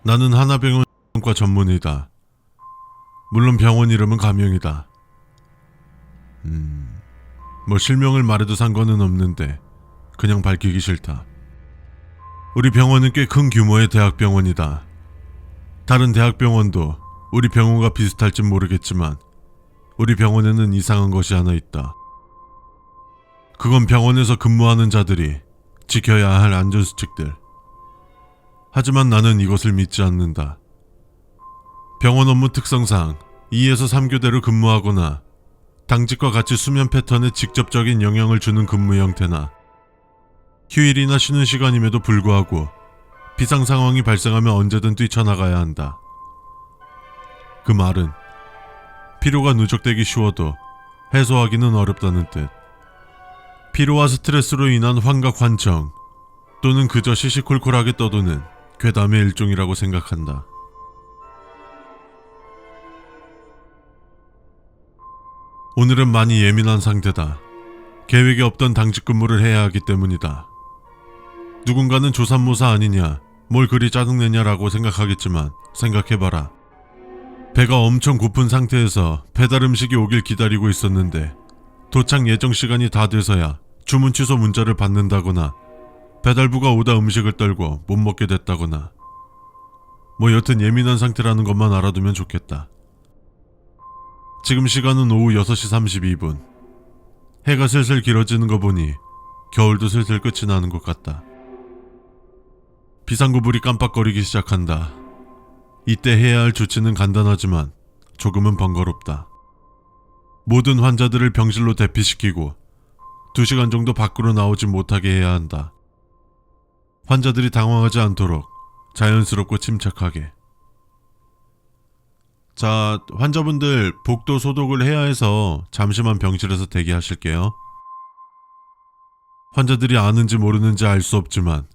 나는 하나병원과 전문의다. 물론 병원 이름은 가명이다. 뭐 실명을 말해도 상관은 없는데 그냥 밝히기 싫다. 우리 병원은 꽤 큰 규모의 대학병원이다. 다른 대학병원도 우리 병원과 비슷할진 모르겠지만 우리 병원에는 이상한 것이 하나 있다. 그건 병원에서 근무하는 자들이 지켜야 할 안전수칙들. 하지만 나는 이것을 믿지 않는다. 병원 업무 특성상 2에서 3교대로 근무하거나 당직과 같이 수면 패턴에 직접적인 영향을 주는 근무 형태나 휴일이나 쉬는 시간임에도 불구하고 비상 상황이 발생하면 언제든 뛰쳐나가야 한다. 그 말은 피로가 누적되기 쉬워도 해소하기는 어렵다는 뜻. 피로와 스트레스로 인한 환각 환청 또는 그저 시시콜콜하게 떠도는 괴담의 일종이라고 생각한다. 오늘은 많이 예민한 상태다. 계획에 없던 당직 근무를 해야 하기 때문이다. 누군가는 조삼모사 아니냐, 뭘 그리 짜증내냐라고 생각하겠지만 생각해봐라. 배가 엄청 고픈 상태에서 배달 음식이 오길 기다리고 있었는데 도착 예정 시간이 다 돼서야 주문 취소 문자를 받는다거나 배달부가 오다 음식을 떨고 못 먹게 됐다거나 뭐 여튼 예민한 상태라는 것만 알아두면 좋겠다. 지금 시간은 오후 6시 32분. 해가 슬슬 길어지는 거 보니 겨울도 슬슬 끝이 나는 것 같다. 비상구불이 깜빡거리기 시작한다. 이때 해야 할 조치는 간단하지만 조금은 번거롭다. 모든 환자들을 병실로 대피시키고 2시간 정도 밖으로 나오지 못하게 해야 한다. 환자들이 당황하지 않도록 자연스럽고 침착하게. 자, 환자분들 복도 소독을 해야 해서 잠시만 병실에서 대기하실게요. 환자들이 아는지 모르는지 알 수 없지만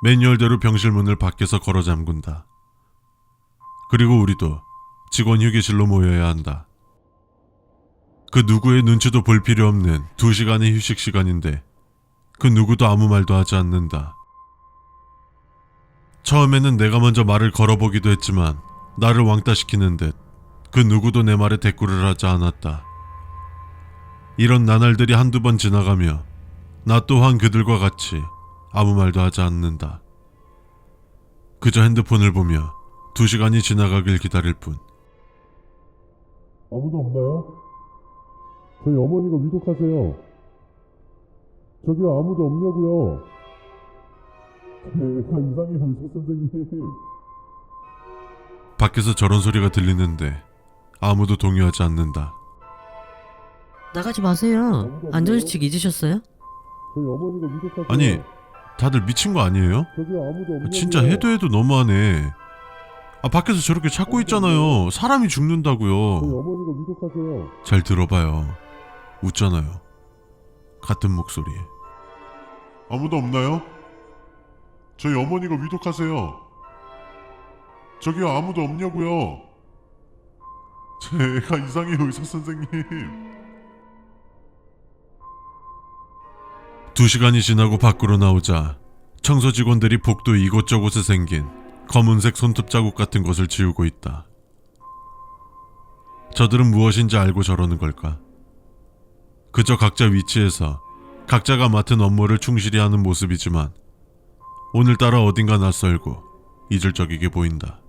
매뉴얼대로 병실 문을 밖에서 걸어 잠근다. 그리고 우리도 직원 휴게실로 모여야 한다. 그 누구의 눈치도 볼 필요 없는 2시간의 휴식 시간인데 그 누구도 아무 말도 하지 않는다. 처음에는 내가 먼저 말을 걸어보기도 했지만 나를 왕따시키는 듯 그 누구도 내 말에 대꾸를 하지 않았다. 이런 나날들이 한두 번 지나가며 나 또한 그들과 같이 아무 말도 하지 않는다. 그저 핸드폰을 보며 2시간이 지나가길 기다릴 뿐. 아무도 없나요? 저희 어머니가 위독하세요. 저기요, 아무도 없냐고요. 제가 이상해요, 의사 선생님. 밖에서 저런 소리가 들리는데 아무도 동요하지 않는다. 나가지 마세요. 안전수칙 잊으셨어요? 저희 어머니가 위독하세요. 아니, 다들 미친 거 아니에요? 저기요, 아무도 없냐고요. 진짜 해도 너무하네. 밖에서 저렇게 찾고 있잖아요. 사람이 저희 죽는다고요. 어머니가 위독하세요. 잘 들어봐요. 웃잖아요. 같은 목소리에. 아무도 없나요? 저희 어머니가 위독하세요. 저기요, 아무도 없냐고요. 제가 이상해요, 의사 선생님. 2시간이 지나고 밖으로 나오자 청소 직원들이 복도 이곳저곳에 생긴 검은색 손톱 자국 같은 것을 지우고 있다. 저들은 무엇인지 알고 저러는 걸까? 그저 각자 위치에서 각자가 맡은 업무를 충실히 하는 모습이지만 오늘따라 어딘가 낯설고 이질적이게 보인다.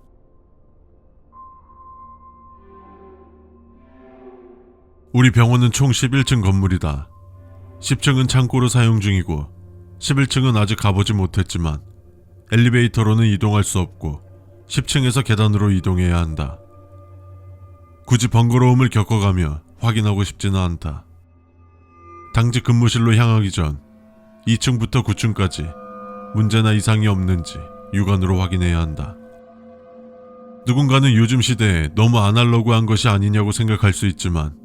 우리 병원은 총 11층 건물이다. 10층은 창고로 사용 중이고 11층은 아직 가보지 못했지만 엘리베이터로는 이동할 수 없고 10층에서 계단으로 이동해야 한다. 굳이 번거로움을 겪어가며 확인하고 싶지는 않다. 당직 근무실로 향하기 전 2층부터 9층까지 문제나 이상이 없는지 육안으로 확인해야 한다. 누군가는 요즘 시대에 너무 아날로그한 것이 아니냐고 생각할 수 있지만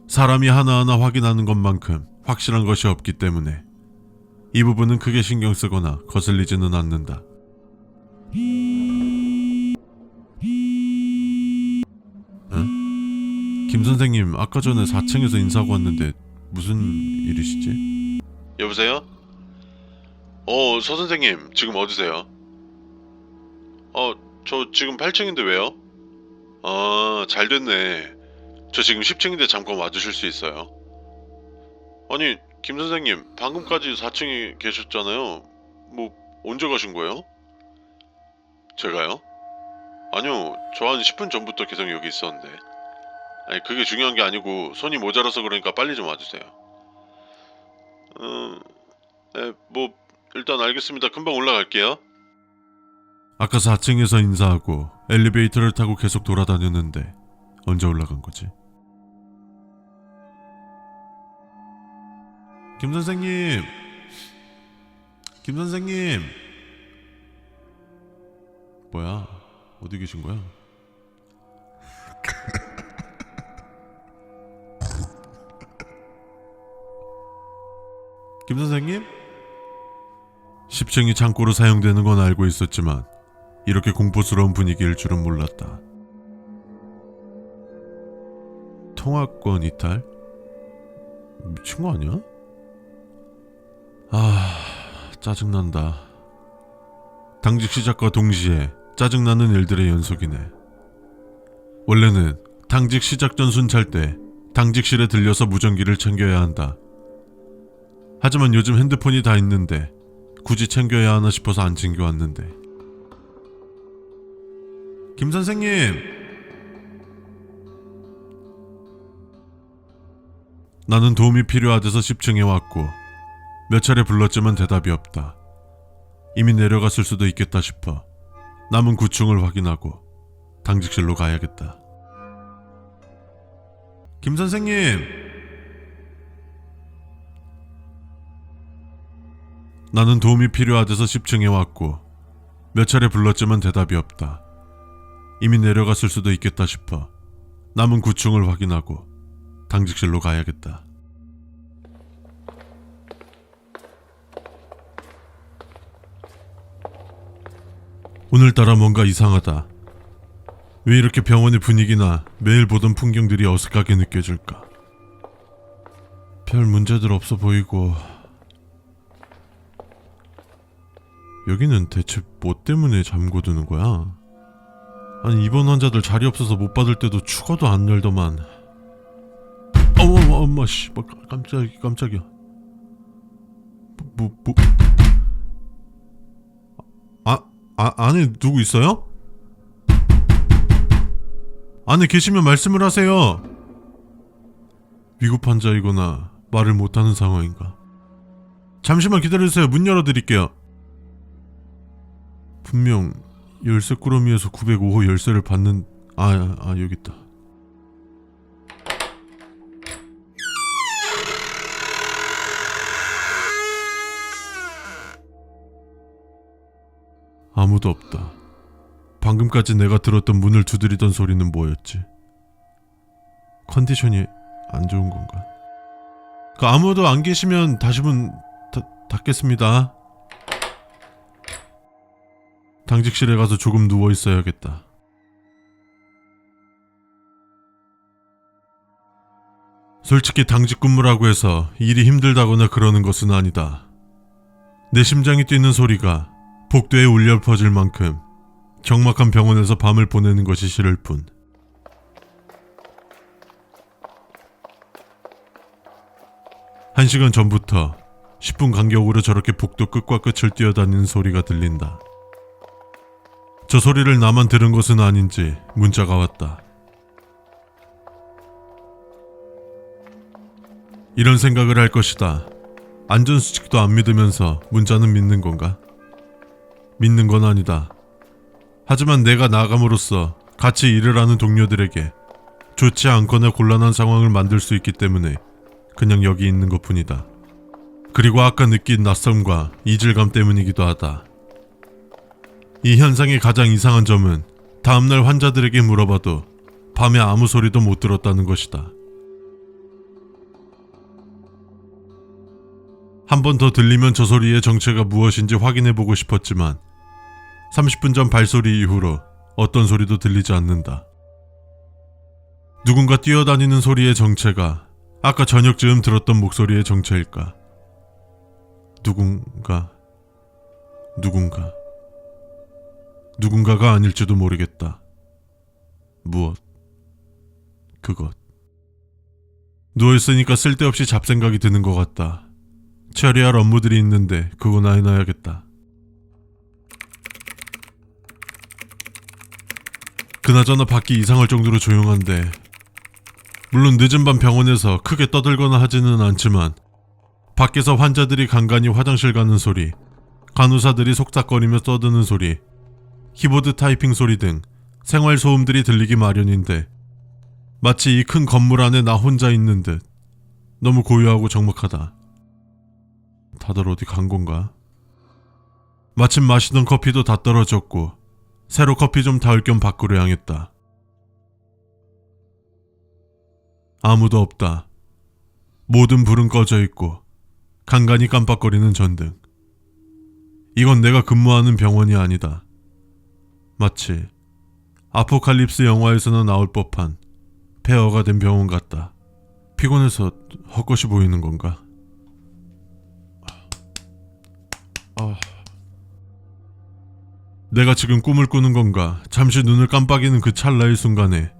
사람이 하나하나 확인하는 것만큼 확실한 것이 없기 때문에 이 부분은 크게 신경 쓰거나 거슬리지는 않는다. 응? 김 선생님, 아까 전에 4층에서 인사하고 왔는데 무슨 일이시지? 여보세요? 서 선생님, 지금 어디세요? 저 지금 8층인데 왜요? 아, 잘 됐네. 저 지금 10층인데 잠깐 와주실 수 있어요? 아니, 김 선생님, 방금까지 4층에 계셨잖아요. 뭐, 언제 가신 거예요? 제가요? 아니요, 저 한 10분 전부터 계속 여기 있었는데. 아니, 그게 중요한 게 아니고, 손이 모자라서 그러니까 빨리 좀 와주세요. 네, 뭐, 일단 알겠습니다. 금방 올라갈게요. 아까 4층에서 인사하고 엘리베이터를 타고 계속 돌아다녔는데 언제 올라간 거지? 김 선생님! 김 선생님! 뭐야? 어디 계신 거야? 김 선생님? 10층이 창고로 사용되는 건 알고 있었지만 이렇게 공포스러운 분위기일 줄은 몰랐다. 통화권 이탈? 미친 거 아니야? 아, 짜증난다. 당직 시작과 동시에 짜증나는 일들의 연속이네. 원래는 당직 시작 전 순찰 때 당직실에 들려서 무전기를 챙겨야 한다. 하지만 요즘 핸드폰이 다 있는데 굳이 챙겨야 하나 싶어서 안 챙겨왔는데. 김 선생님! 나는 도움이 필요하대서 10층에 왔고 몇 차례 불렀지만 대답이 없다. 이미 내려갔을 수도 있겠다 싶어 남은 9층을 확인하고 당직실로 가야겠다. 김 선생님! 나는 도움이 필요하대서 10층에 왔고 몇 차례 불렀지만 대답이 없다. 이미 내려갔을 수도 있겠다 싶어 남은 9층을 확인하고 당직실로 가야겠다. 오늘따라 뭔가 이상하다. 왜 이렇게 병원의 분위기나 매일 보던 풍경들이 어색하게 느껴질까? 별 문제들 없어 보이고. 여기는 대체 뭐 때문에 잠궈두는 거야? 아니, 입원 환자들 자리 없어서 못 받을 때도 추가도 안 열더만. 엄마 씨, 깜짝이야. 안에 누구 있어요? 안에 계시면 말씀을 하세요. 위급 환자이거나 말을 못하는 상황인가? 잠시만 기다려주세요. 문 열어드릴게요. 분명 열쇠 꾸러미에서 905호 열쇠를 받는... 여기 있다. 아무도 없다. 방금까지 내가 들었던 문을 두드리던 소리는 뭐였지? 컨디션이 안 좋은 건가? 아무도 안 계시면 다시 문 닫겠습니다. 당직실에 가서 조금 누워 있어야겠다. 솔직히 당직 근무라고 해서 일이 힘들다거나 그러는 것은 아니다. 내 심장이 뛰는 소리가 복도에 울려 퍼질 만큼 적막한 병원에서 밤을 보내는 것이 싫을 뿐. 한 시간 전부터 10분 간격으로 저렇게 복도 끝과 끝을 뛰어다니는 소리가 들린다. 저 소리를 나만 들은 것은 아닌지 문자가 왔다. 이런 생각을 할 것이다. 안전수칙도 안 믿으면서 문자는 믿는 건가? 믿는 건 아니다. 하지만 내가 나감으로써 같이 일을 하는 동료들에게 좋지 않거나 곤란한 상황을 만들 수 있기 때문에 그냥 여기 있는 것뿐이다. 그리고 아까 느낀 낯섦과 이질감 때문이기도 하다. 이 현상의 가장 이상한 점은 다음날 환자들에게 물어봐도 밤에 아무 소리도 못 들었다는 것이다. 한 번 더 들리면 저 소리의 정체가 무엇인지 확인해보고 싶었지만 30분 전 발소리 이후로 어떤 소리도 들리지 않는다. 누군가 뛰어다니는 소리의 정체가 아까 저녁쯤 들었던 목소리의 정체일까? 누군가 누군가가 아닐지도 모르겠다. 무엇? 그것. 누워있으니까 쓸데없이 잡생각이 드는 것 같다. 처리할 업무들이 있는데 그거나 해놔야겠다. 그나저나 밖이 이상할 정도로 조용한데, 물론 늦은 밤 병원에서 크게 떠들거나 하지는 않지만 밖에서 환자들이 간간히 화장실 가는 소리, 간호사들이 속삭거리며 떠드는 소리, 키보드 타이핑 소리 등 생활 소음들이 들리기 마련인데, 마치 이 큰 건물 안에 나 혼자 있는 듯 너무 고요하고 적막하다. 다들 어디 간 건가? 마침 마시던 커피도 다 떨어졌고 새로 커피 좀 타올 겸 밖으로 향했다. 아무도 없다. 모든 불은 꺼져 있고 간간히 깜빡거리는 전등. 이건 내가 근무하는 병원이 아니다. 마치 아포칼립스 영화에서는 나올 법한 폐허가 된 병원 같다. 피곤해서 헛것이 보이는 건가? 내가 지금 꿈을 꾸는 건가? 잠시 눈을 깜빡이는 그 찰나의 순간에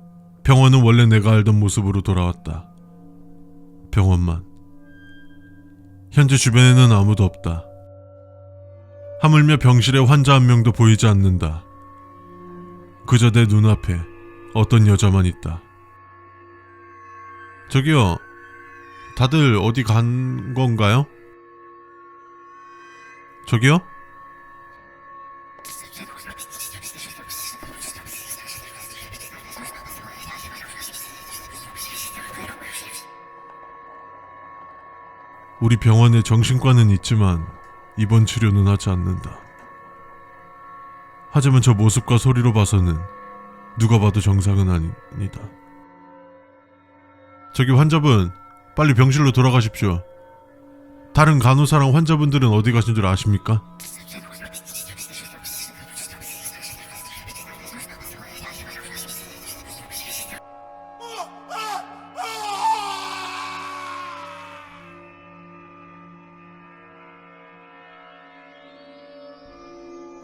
병원은 원래 내가 알던 모습으로 돌아왔다. 병원만. 현재 주변에는 아무도 없다. 하물며 병실에 환자 한 명도 보이지 않는다. 그저 내 눈앞에 어떤 여자만 있다. 저기요, 다들 어디 간 건가요? 저기요? 우리 병원에 정신과는 있지만 입원 치료는 하지 않는다. 하지만 저 모습과 소리로 봐서는 누가 봐도 정상은 아니다. 저기 환자분, 빨리 병실로 돌아가십시오. 다른 간호사랑 환자분들은 어디 가신 줄 아십니까?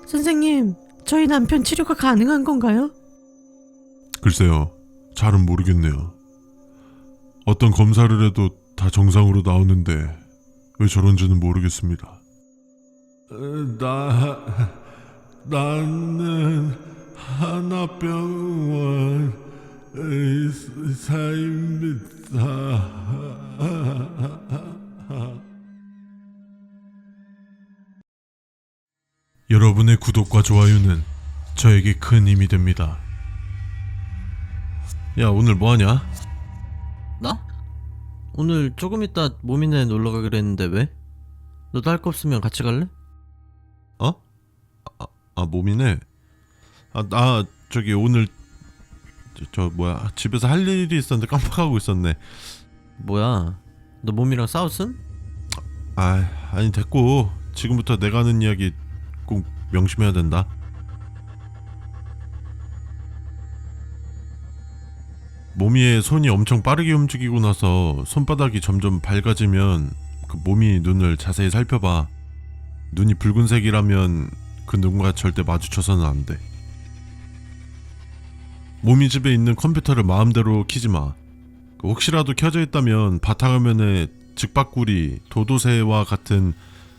선생님, 저희 남편 치료가 가능한 건가요? 글쎄요, 잘은 모르겠네요. 어떤 검사를 해도 다 정상으로 나오는데 왜 저런지는 모르겠습니다. 나는 하나병원 의사입니다. 여러분의 구독과 좋아요는 저에게 큰 힘이 됩니다. 야, 오늘 뭐하냐? 나? 오늘 조금 이따 모미네 놀러 가기로 했는데 왜? 너도 할 거 없으면 같이 갈래? 어? 몸이네. 나 저기 오늘 저 뭐야, 집에서 할 일이 있었는데 깜빡하고 있었네. 뭐야, 너 몸이랑 싸웠음? 아니 됐고, 지금부터 내가 하는 이야기 꼭 명심해야 된다. 몸이의 손이 엄청 빠르게 움직이고 나서 손바닥이 점점 밝아지면 그 몸이 눈을 자세히 살펴봐. 눈이 붉은색이라면 그 눈과 절대 마주쳐서는 안 돼. 몸이 집에 있는 컴퓨터를 마음대로 키지 마. 혹시라도 켜져 있다면 바탕화면에 즉바꾸리, 도도새와 같은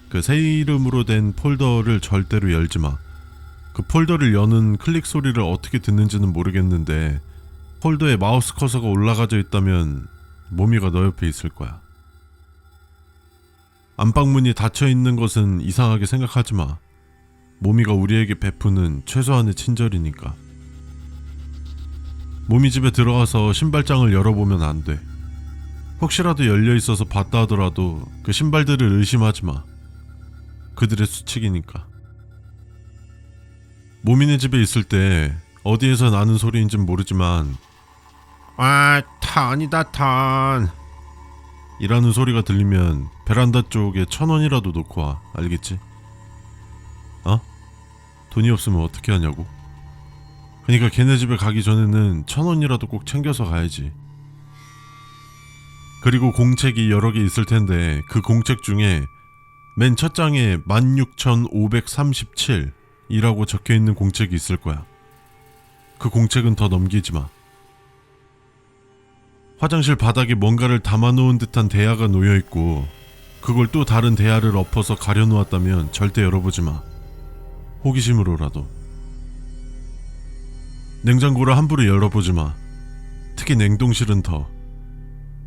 그 새 이름으로 된 폴더를 절대로 열지 마. 그 폴더를 여는 클릭 소리를 어떻게 듣는지는 모르겠는데 폴더에 마우스 커서가 올라가져 있다면 모미가 너 옆에 있을 거야. 안방문이 닫혀 있는 것은 이상하게 생각하지 마. 모미가 우리에게 베푸는 최소한의 친절이니까. 모미 집에 들어가서 신발장을 열어보면 안 돼. 혹시라도 열려 있어서 봤다 하더라도 그 신발들을 의심하지 마. 그들의 수칙이니까. 모미네 집에 있을 때 어디에서 나는 소리인진 모르지만 탄이다 탄 이라는 소리가 들리면 베란다 쪽에 1,000원이라도 놓고 와. 알겠지? 돈이 없으면 어떻게 하냐고? 그러니까 걔네 집에 가기 전에는 1,000원이라도 꼭 챙겨서 가야지. 그리고 공책이 여러 개 있을 텐데 그 공책 중에 맨 첫 장에 16,537 이라고 적혀있는 공책이 있을 거야. 그 공책은 더 넘기지 마. 화장실 바닥에 뭔가를 담아놓은 듯한 대야가 놓여있고 그걸 또 다른 대야를 엎어서 가려놓았다면 절대 열어보지 마. 호기심으로라도. 냉장고를 함부로 열어보지 마. 특히 냉동실은 더.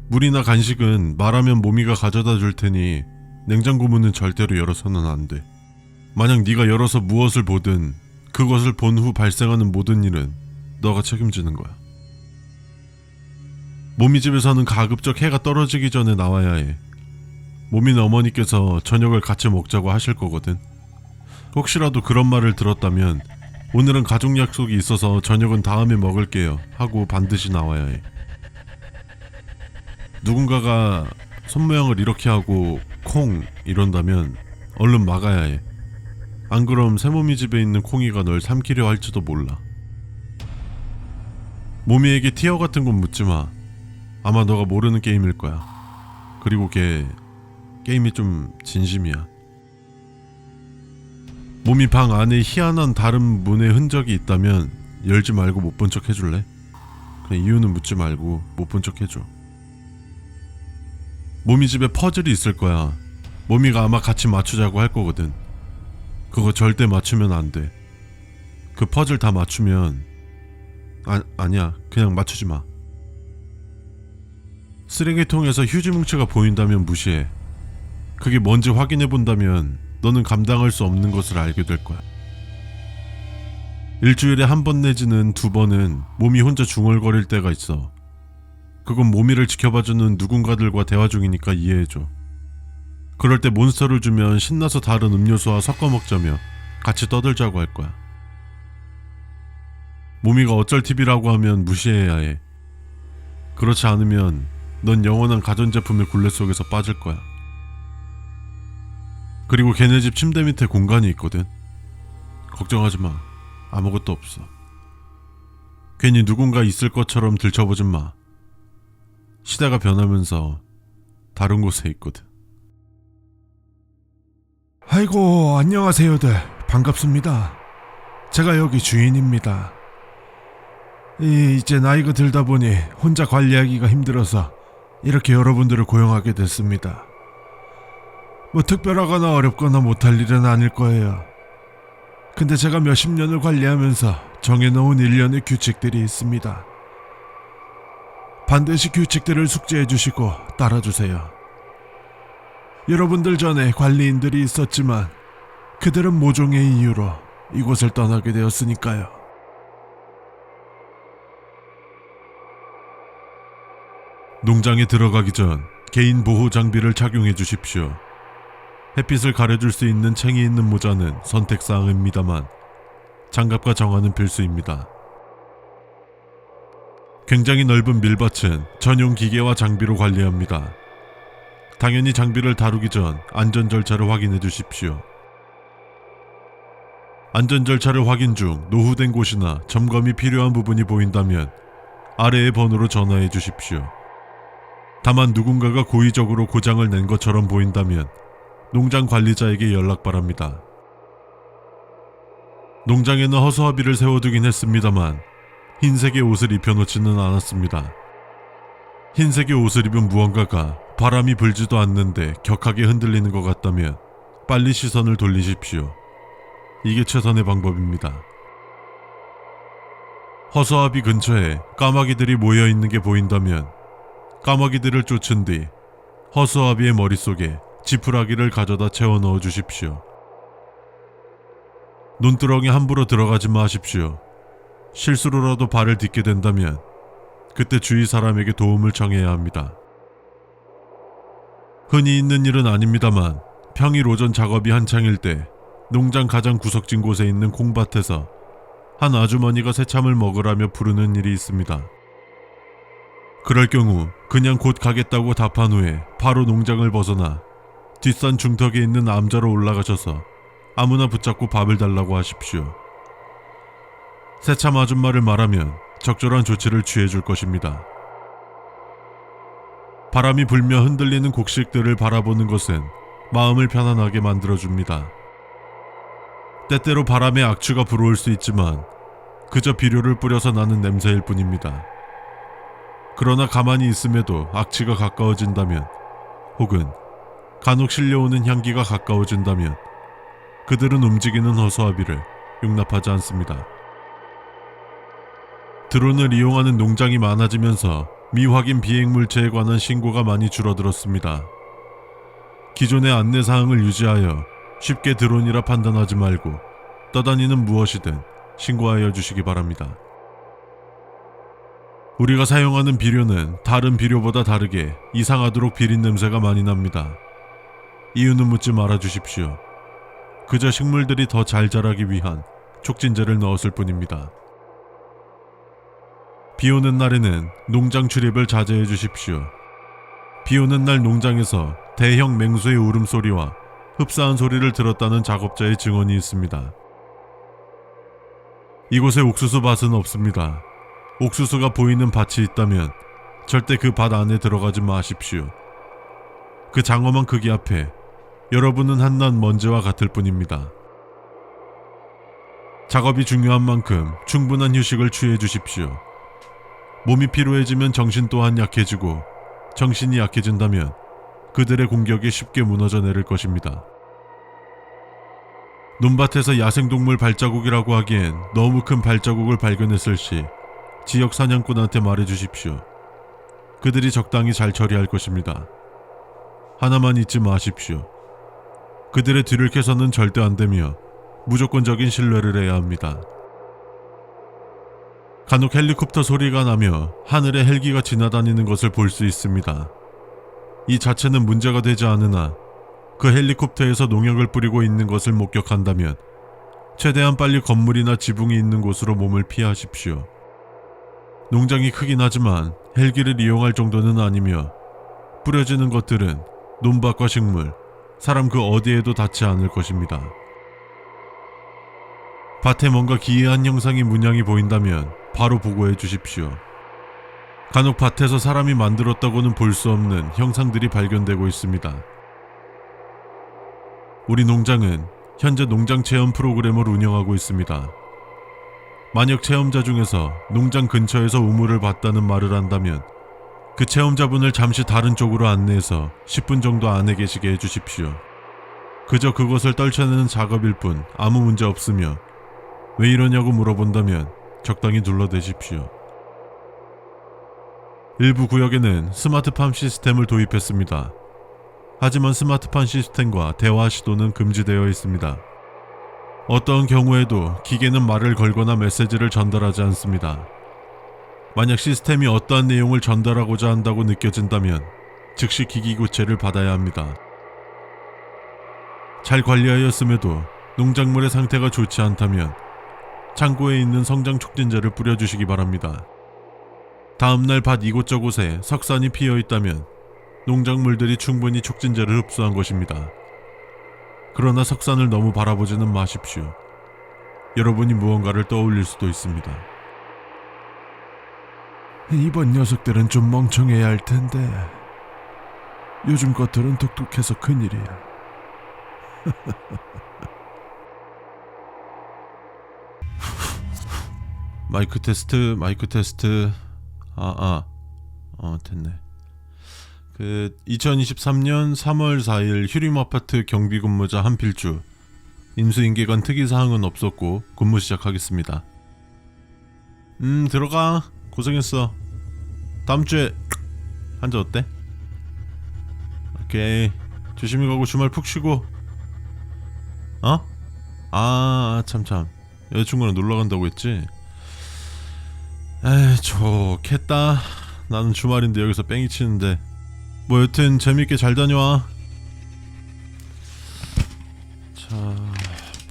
물이나 간식은 말하면 모미가 가져다 줄 테니 냉장고 문은 절대로 열어서는 안 돼. 만약 네가 열어서 무엇을 보든 그것을 본 후 발생하는 모든 일은 너가 책임지는 거야. 모미 집에서는 가급적 해가 떨어지기 전에 나와야 해. 모미는 어머니께서 저녁을 같이 먹자고 하실 거거든. 혹시라도 그런 말을 들었다면 오늘은 가족 약속이 있어서 저녁은 다음에 먹을게요 하고 반드시 나와야 해. 누군가가 손모양을 이렇게 하고 콩 이런다면 얼른 막아야 해. 안 그럼 새모미 집에 있는 콩이가 널 삼키려 할지도 몰라. 모미에게 티어 같은 건 묻지 마. 아마 너가 모르는 게임일 거야. 그리고 게임이 좀 진심이야. 모미 방 안에 희한한 다른 문의 흔적이 있다면 열지 말고 못 본 척 해줄래? 그냥 이유는 묻지 말고 못 본 척 해줘. 모미 집에 퍼즐이 있을 거야. 모미가 아마 같이 맞추자고 할 거거든. 그거 절대 맞추면 안 돼. 그 퍼즐 다 맞추면 아니야. 그냥 맞추지 마. 쓰레기통에서 휴지 뭉치가 보인다면 무시해. 그게 뭔지 확인해 본다면 너는 감당할 수 없는 것을 알게 될 거야. 일주일에 한 번 내지는 2번은 몸이 혼자 중얼거릴 때가 있어. 그건 모미를 지켜봐주는 누군가들과 대화 중이니까 이해해줘. 그럴 때 몬스터를 주면 신나서 다른 음료수와 섞어 먹자며 같이 떠들자고 할 거야. 모미가 어쩔 TV라고 하면 무시해야 해. 그렇지 않으면 넌 영원한 가전제품의 굴레 속에서 빠질 거야. 그리고 걔네 집 침대 밑에 공간이 있거든. 걱정하지 마. 아무것도 없어. 괜히 누군가 있을 것처럼 들춰보진 마. 시대가 변하면서 다른 곳에 있거든. 아이고, 안녕하세요들. 반갑습니다. 제가 여기 주인입니다. 이제 나이가 들다 보니 혼자 관리하기가 힘들어서 이렇게 여러분들을 고용하게 됐습니다. 뭐 특별하거나 어렵거나 못할 일은 아닐 거예요. 근데 제가 몇십 년을 관리하면서 정해놓은 일련의 규칙들이 있습니다. 반드시 규칙들을 숙지해 주시고 따라주세요. 여러분들 전에 관리인들이 있었지만 그들은 모종의 이유로 이곳을 떠나게 되었으니까요. 농장에 들어가기 전 개인 보호 장비를 착용해 주십시오. 햇빛을 가려줄 수 있는 챙이 있는 모자는 선택사항입니다만 장갑과 정화는 필수입니다. 굉장히 넓은 밀밭은 전용 기계와 장비로 관리합니다. 당연히 장비를 다루기 전 안전 절차를 확인해 주십시오. 안전 절차를 확인 중 노후된 곳이나 점검이 필요한 부분이 보인다면 아래의 번호로 전화해 주십시오. 다만 누군가가 고의적으로 고장을 낸 것처럼 보인다면 농장 관리자에게 연락 바랍니다. 농장에는 허수아비를 세워두긴 했습니다만 흰색의 옷을 입혀놓지는 않았습니다. 흰색의 옷을 입은 무언가가 바람이 불지도 않는데 격하게 흔들리는 것 같다면 빨리 시선을 돌리십시오. 이게 최선의 방법입니다. 허수아비 근처에 까마귀들이 모여있는 게 보인다면 까마귀들을 쫓은 뒤 허수아비의 머릿속에 지푸라기를 가져다 채워 넣어 주십시오. 논두렁에 함부로 들어가지 마십시오. 실수로라도 발을 딛게 된다면 그때 주위 사람에게 도움을 청해야 합니다. 흔히 있는 일은 아닙니다만 평일 오전 작업이 한창일 때 농장 가장 구석진 곳에 있는 콩밭에서 한 아주머니가 새참을 먹으라며 부르는 일이 있습니다. 그럴 경우 그냥 곧 가겠다고 답한 후에 바로 농장을 벗어나 뒷산 중턱에 있는 암자로 올라가셔서 아무나 붙잡고 밥을 달라고 하십시오. 새참 아줌마를 말하면 적절한 조치를 취해줄 것입니다. 바람이 불며 흔들리는 곡식들을 바라보는 것은 마음을 편안하게 만들어줍니다. 때때로 바람에 악취가 불어올 수 있지만 그저 비료를 뿌려서 나는 냄새일 뿐입니다. 그러나 가만히 있음에도 악취가 가까워진다면 혹은 간혹 실려오는 향기가 가까워진다면 그들은 움직이는 허수아비를 용납하지 않습니다. 드론을 이용하는 농장이 많아지면서 미확인 비행물체에 관한 신고가 많이 줄어들었습니다. 기존의 안내사항을 유지하여 쉽게 드론이라 판단하지 말고 떠다니는 무엇이든 신고하여 주시기 바랍니다. 우리가 사용하는 비료는 다른 비료보다 다르게 이상하도록 비린 냄새가 많이 납니다. 이유는 묻지 말아 주십시오. 그저 식물들이 더 잘 자라기 위한 촉진제를 넣었을 뿐입니다. 비 오는 날에는 농장 출입을 자제해 주십시오. 비 오는 날 농장에서 대형 맹수의 울음소리와 흡사한 소리를 들었다는 작업자의 증언이 있습니다. 이곳에 옥수수 밭은 없습니다. 옥수수가 보이는 밭이 있다면 절대 그 밭 안에 들어가지 마십시오. 그 장엄한 크기 앞에 여러분은 한낱 먼지와 같을 뿐입니다. 작업이 중요한 만큼 충분한 휴식을 취해 주십시오. 몸이 피로해지면 정신 또한 약해지고 정신이 약해진다면 그들의 공격이 쉽게 무너져 내릴 것입니다. 논밭에서 야생동물 발자국이라고 하기엔 너무 큰 발자국을 발견했을 시 지역 사냥꾼한테 말해 주십시오. 그들이 적당히 잘 처리할 것입니다. 하나만 잊지 마십시오. 그들의 뒤를 캐서는 절대 안 되며 무조건적인 신뢰를 해야 합니다. 간혹 헬리콥터 소리가 나며 하늘에 헬기가 지나다니는 것을 볼 수 있습니다. 이 자체는 문제가 되지 않으나 그 헬리콥터에서 농약을 뿌리고 있는 것을 목격한다면 최대한 빨리 건물이나 지붕이 있는 곳으로 몸을 피하십시오. 농장이 크긴 하지만 헬기를 이용할 정도는 아니며 뿌려지는 것들은 논밭과 식물, 사람 그 어디에도 닿지 않을 것입니다. 밭에 뭔가 기이한 형상이 문양이 보인다면 바로 보고해 주십시오. 간혹 밭에서 사람이 만들었다고는 볼 수 없는 형상들이 발견되고 있습니다. 우리 농장은 현재 농장 체험 프로그램을 운영하고 있습니다. 만약 체험자 중에서 농장 근처에서 우물을 봤다는 말을 한다면 그 체험자분을 잠시 다른 쪽으로 안내해서 10분 정도 안에 계시게 해주십시오. 그저 그것을 떨쳐내는 작업일 뿐 아무 문제 없으며 왜 이러냐고 물어본다면 적당히 둘러대십시오. 일부 구역에는 스마트팜 시스템을 도입했습니다. 하지만 스마트팜 시스템과 대화 시도는 금지되어 있습니다. 어떠한 경우에도 기계는 말을 걸거나 메시지를 전달하지 않습니다. 만약 시스템이 어떠한 내용을 전달하고자 한다고 느껴진다면 즉시 기기 교체를 받아야 합니다. 잘 관리하였음에도 농작물의 상태가 좋지 않다면 창고에 있는 성장 촉진제를 뿌려주시기 바랍니다. 다음날 밭 이곳저곳에 석산이 피어 있다면 농작물들이 충분히 촉진제를 흡수한 것입니다. 그러나 석산을 너무 바라보지는 마십시오. 여러분이 무언가를 떠올릴 수도 있습니다. 이번 녀석들은 좀 멍청해야 할 텐데 요즘 것들은 똑똑해서 큰일이야. 마이크 테스트. 됐네. 2023년 3월 4일 휴림 아파트 경비 근무자 한필주. 인수인계관 특이사항은 없었고 근무 시작하겠습니다. 들어가. 고생했어. 다음주에 한잔 어때? 오케이. 조심히 가고 주말 푹 쉬고. 참 여자친구랑 놀러간다고 했지? 에이 좋겠다. 나는 주말인데 여기서 뺑이 치는데 뭐 여튼 재밌게 잘 다녀와. 자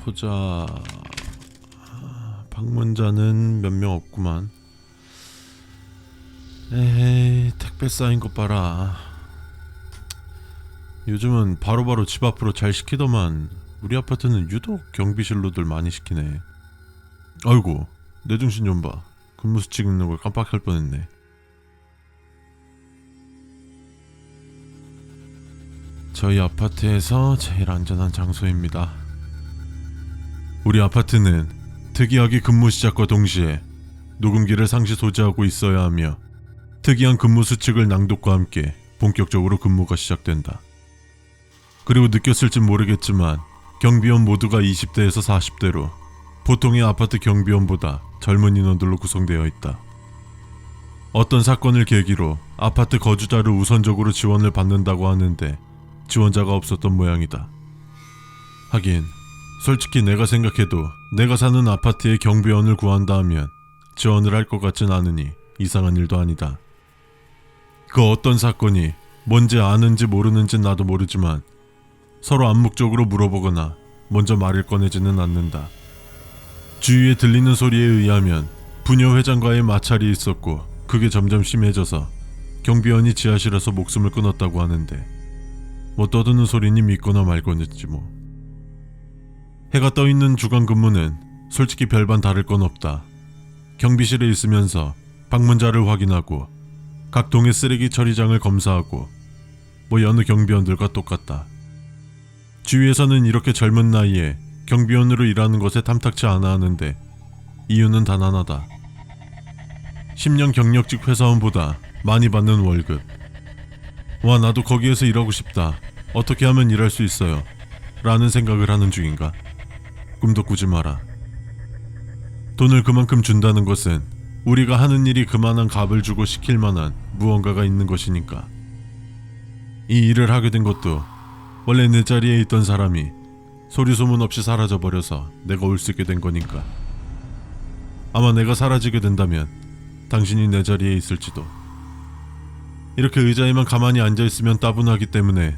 보자. 방문자는 몇 명 없구만. 에이 택배 쌓인 것 봐라. 요즘은 바로바로 집 앞으로 잘 시키더만 우리 아파트는 유독 경비실로들 많이 시키네. 아이고 내 정신 좀 봐. 근무수 찍는 걸 깜빡할 뻔했네. 저희 아파트에서 제일 안전한 장소입니다. 우리 아파트는 특이하게 근무 시작과 동시에 녹음기를 상시 소지하고 있어야 하며 특이한 근무 수칙을 낭독과 함께 본격적으로 근무가 시작된다. 그리고 느꼈을진 모르겠지만 경비원 모두가 20대에서 40대로 보통의 아파트 경비원보다 젊은 인원들로 구성되어 있다. 어떤 사건을 계기로 아파트 거주자를 우선적으로 지원을 받는다고 하는데 지원자가 없었던 모양이다. 하긴 솔직히 내가 생각해도 내가 사는 아파트에 경비원을 구한다 하면 지원을 할 것 같진 않으니 이상한 일도 아니다. 그 어떤 사건이 뭔지 아는지 모르는지 나도 모르지만 서로 암묵적으로 물어보거나 먼저 말을 꺼내지는 않는다. 주위에 들리는 소리에 의하면 부녀 회장과의 마찰이 있었고 그게 점점 심해져서 경비원이 지하실에서 목숨을 끊었다고 하는데 뭐 떠드는 소리니 믿거나 말거니지 뭐. 해가 떠있는 주간 근무는 솔직히 별반 다를 건 없다. 경비실에 있으면서 방문자를 확인하고 각 동의 쓰레기 처리장을 검사하고 뭐 여느 경비원들과 똑같다. 주위에서는 이렇게 젊은 나이에 경비원으로 일하는 것에 탐탁치 않아 하는데 이유는 단 하나다. 10년 경력직 회사원보다 많이 받는 월급. 와, 나도 거기에서 일하고 싶다. 어떻게 하면 일할 수 있어요? 라는 생각을 하는 중인가? 꿈도 꾸지 마라. 돈을 그만큼 준다는 것은 우리가 하는 일이 그만한 값을 주고 시킬 만한 무언가가 있는 것이니까. 이 일을 하게 된 것도 원래 내 자리에 있던 사람이 소리 소문 없이 사라져버려서 내가 올 수 있게 된 거니까. 아마 내가 사라지게 된다면 당신이 내 자리에 있을지도. 이렇게 의자에만 가만히 앉아있으면 따분하기 때문에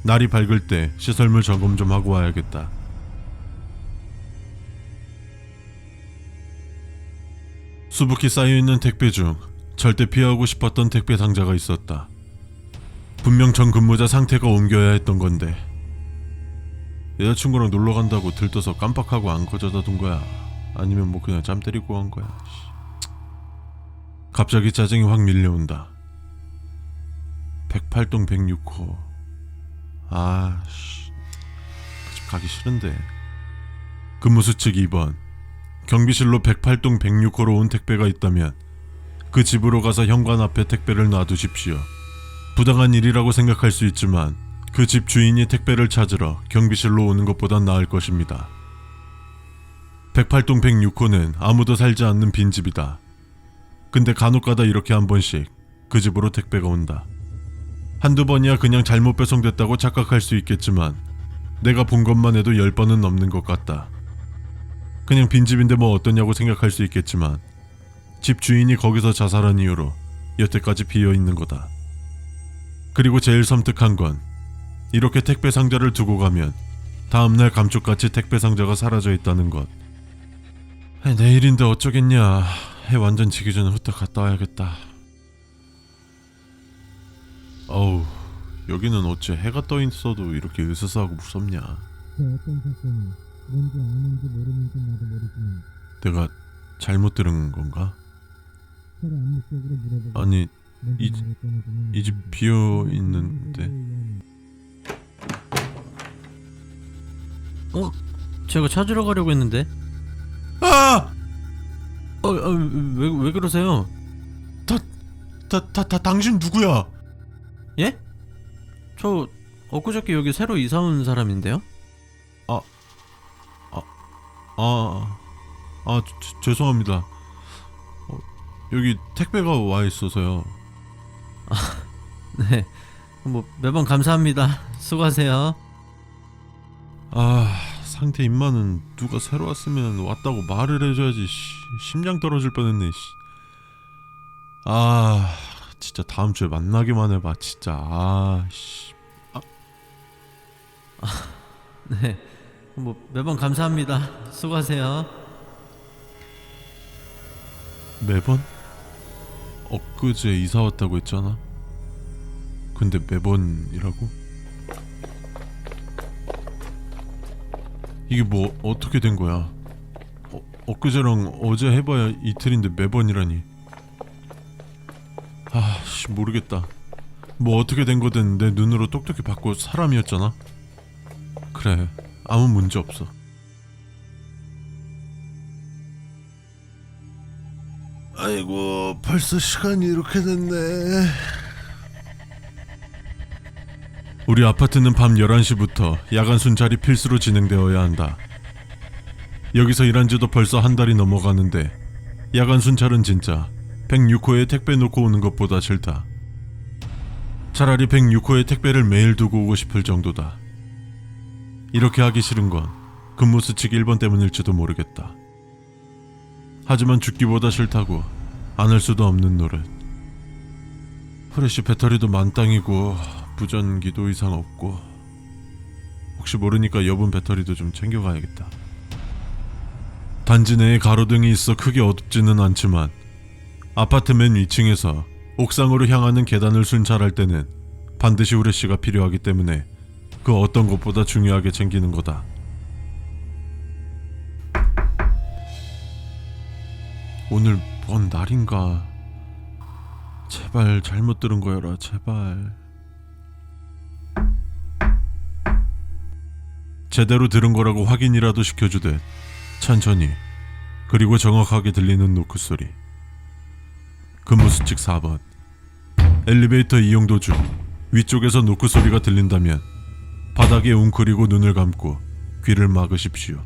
날이 밝을 때 시설물 점검 좀 하고 와야겠다. 수북히 쌓여있는 택배 중 절대 피하고 싶었던 택배 상자가 있었다. 분명 전 근무자 상태가 옮겨야 했던 건데 여자친구랑 놀러 간다고 들떠서 깜빡하고 안 가져다 둔 거야? 아니면 뭐 그냥 짬 때리고 간 거야? 갑자기 짜증이 확 밀려온다. 108동 106호. 그 집 가기 싫은데. 근무 수칙 2번. 경비실로 108동 106호로 온 택배가 있다면 그 집으로 가서 현관 앞에 택배를 놔두십시오. 부당한 일이라고 생각할 수 있지만 그 집 주인이 택배를 찾으러 경비실로 오는 것보단 나을 것입니다. 108동 106호는 아무도 살지 않는 빈집이다. 근데 간혹가다 이렇게 한 번씩 그 집으로 택배가 온다. 한두 번이야 그냥 잘못 배송됐다고 착각할 수 있겠지만 내가 본 것만 해도 10번은 넘는 것 같다. 그냥 빈집인데 뭐 어떠냐고 생각할 수 있겠지만 집 주인이 거기서 자살한 이유로 여태까지 비어있는 거다. 그리고 제일 섬뜩한 건 이렇게 택배 상자를 두고 가면 다음날 감쪽같이 택배 상자가 사라져 있다는 것. 내일인데 어쩌겠냐. 해 완전 지기 전에 후딱 갔다 와야겠다. 어우, 여기는 어째 해가 떠 있어도 이렇게 으스스하고 무섭냐. 그 어떤 사건이 뭔지 아는지 모르는지 나도 모르지만 내가 잘못 들은 건가? 서로 암묵적으로 물어보고 아니, 먼저 이- 말을 꺼내주는 이 집 일입니다. 비어 있는데. 제가 찾으러 가려고 했는데. 아! 왜 그러세요? 당신 누구야? 예? 저 엊그저께 여기 새로 이사 온 사람인데요? 죄송합니다. 여기 택배가 와 있어서요. 네. 뭐 매번 감사합니다. 수고하세요. 상태 임마는 누가 새로 왔으면 왔다고 말을 해줘야지. 심장 떨어질 뻔했네. 진짜 다음 주에 만나기만 해봐 진짜. 네. 뭐 매번 감사합니다. 수고하세요. 매번? 엊그제 이사 왔다고 했잖아. 근데 매번이라고? 이게 뭐 어떻게 된 거야? 엊그제랑 어제 해봐야 이틀인데 매번이라니. 모르겠다. 뭐 어떻게 된 거든 내 눈으로 똑똑히 봤고 사람이었잖아. 그래, 아무 문제 없어. 아이고, 벌써 시간이 이렇게 됐네. 우리 아파트는 밤 11시부터 야간 순찰이 필수로 진행되어야 한다. 여기서 일한 지도 벌써 한 달이 넘어가는데 야간 순찰은 진짜 106호에 택배 놓고 오는 것보다 싫다. 차라리 106호에 택배를 매일 두고 오고 싶을 정도다. 이렇게 하기 싫은 건 근무 수칙 1번 때문일지도 모르겠다. 하지만 죽기보다 싫다고 안 할 수도 없는 노릇. 프레쉬 배터리도 만땅이고 무전기도 이상 없고 혹시 모르니까 여분 배터리도 좀 챙겨가야겠다. 단지 내에 가로등이 있어 크게 어둡지는 않지만 아파트 맨 위층에서 옥상으로 향하는 계단을 순찰할 때는 반드시 후레쉬가 필요하기 때문에 그 어떤 것보다 중요하게 챙기는 거다. 오늘 뭔 날인가? 제발 잘못 들은 거여라, 제발. 제대로 들은 거라고 확인이라도 시켜주듯 천천히 그리고 정확하게 들리는 노크 소리. 근무 수칙 4번. 엘리베이터 이용 도중 위쪽에서 노크 소리가 들린다면 바닥에 웅크리고 눈을 감고 귀를 막으십시오.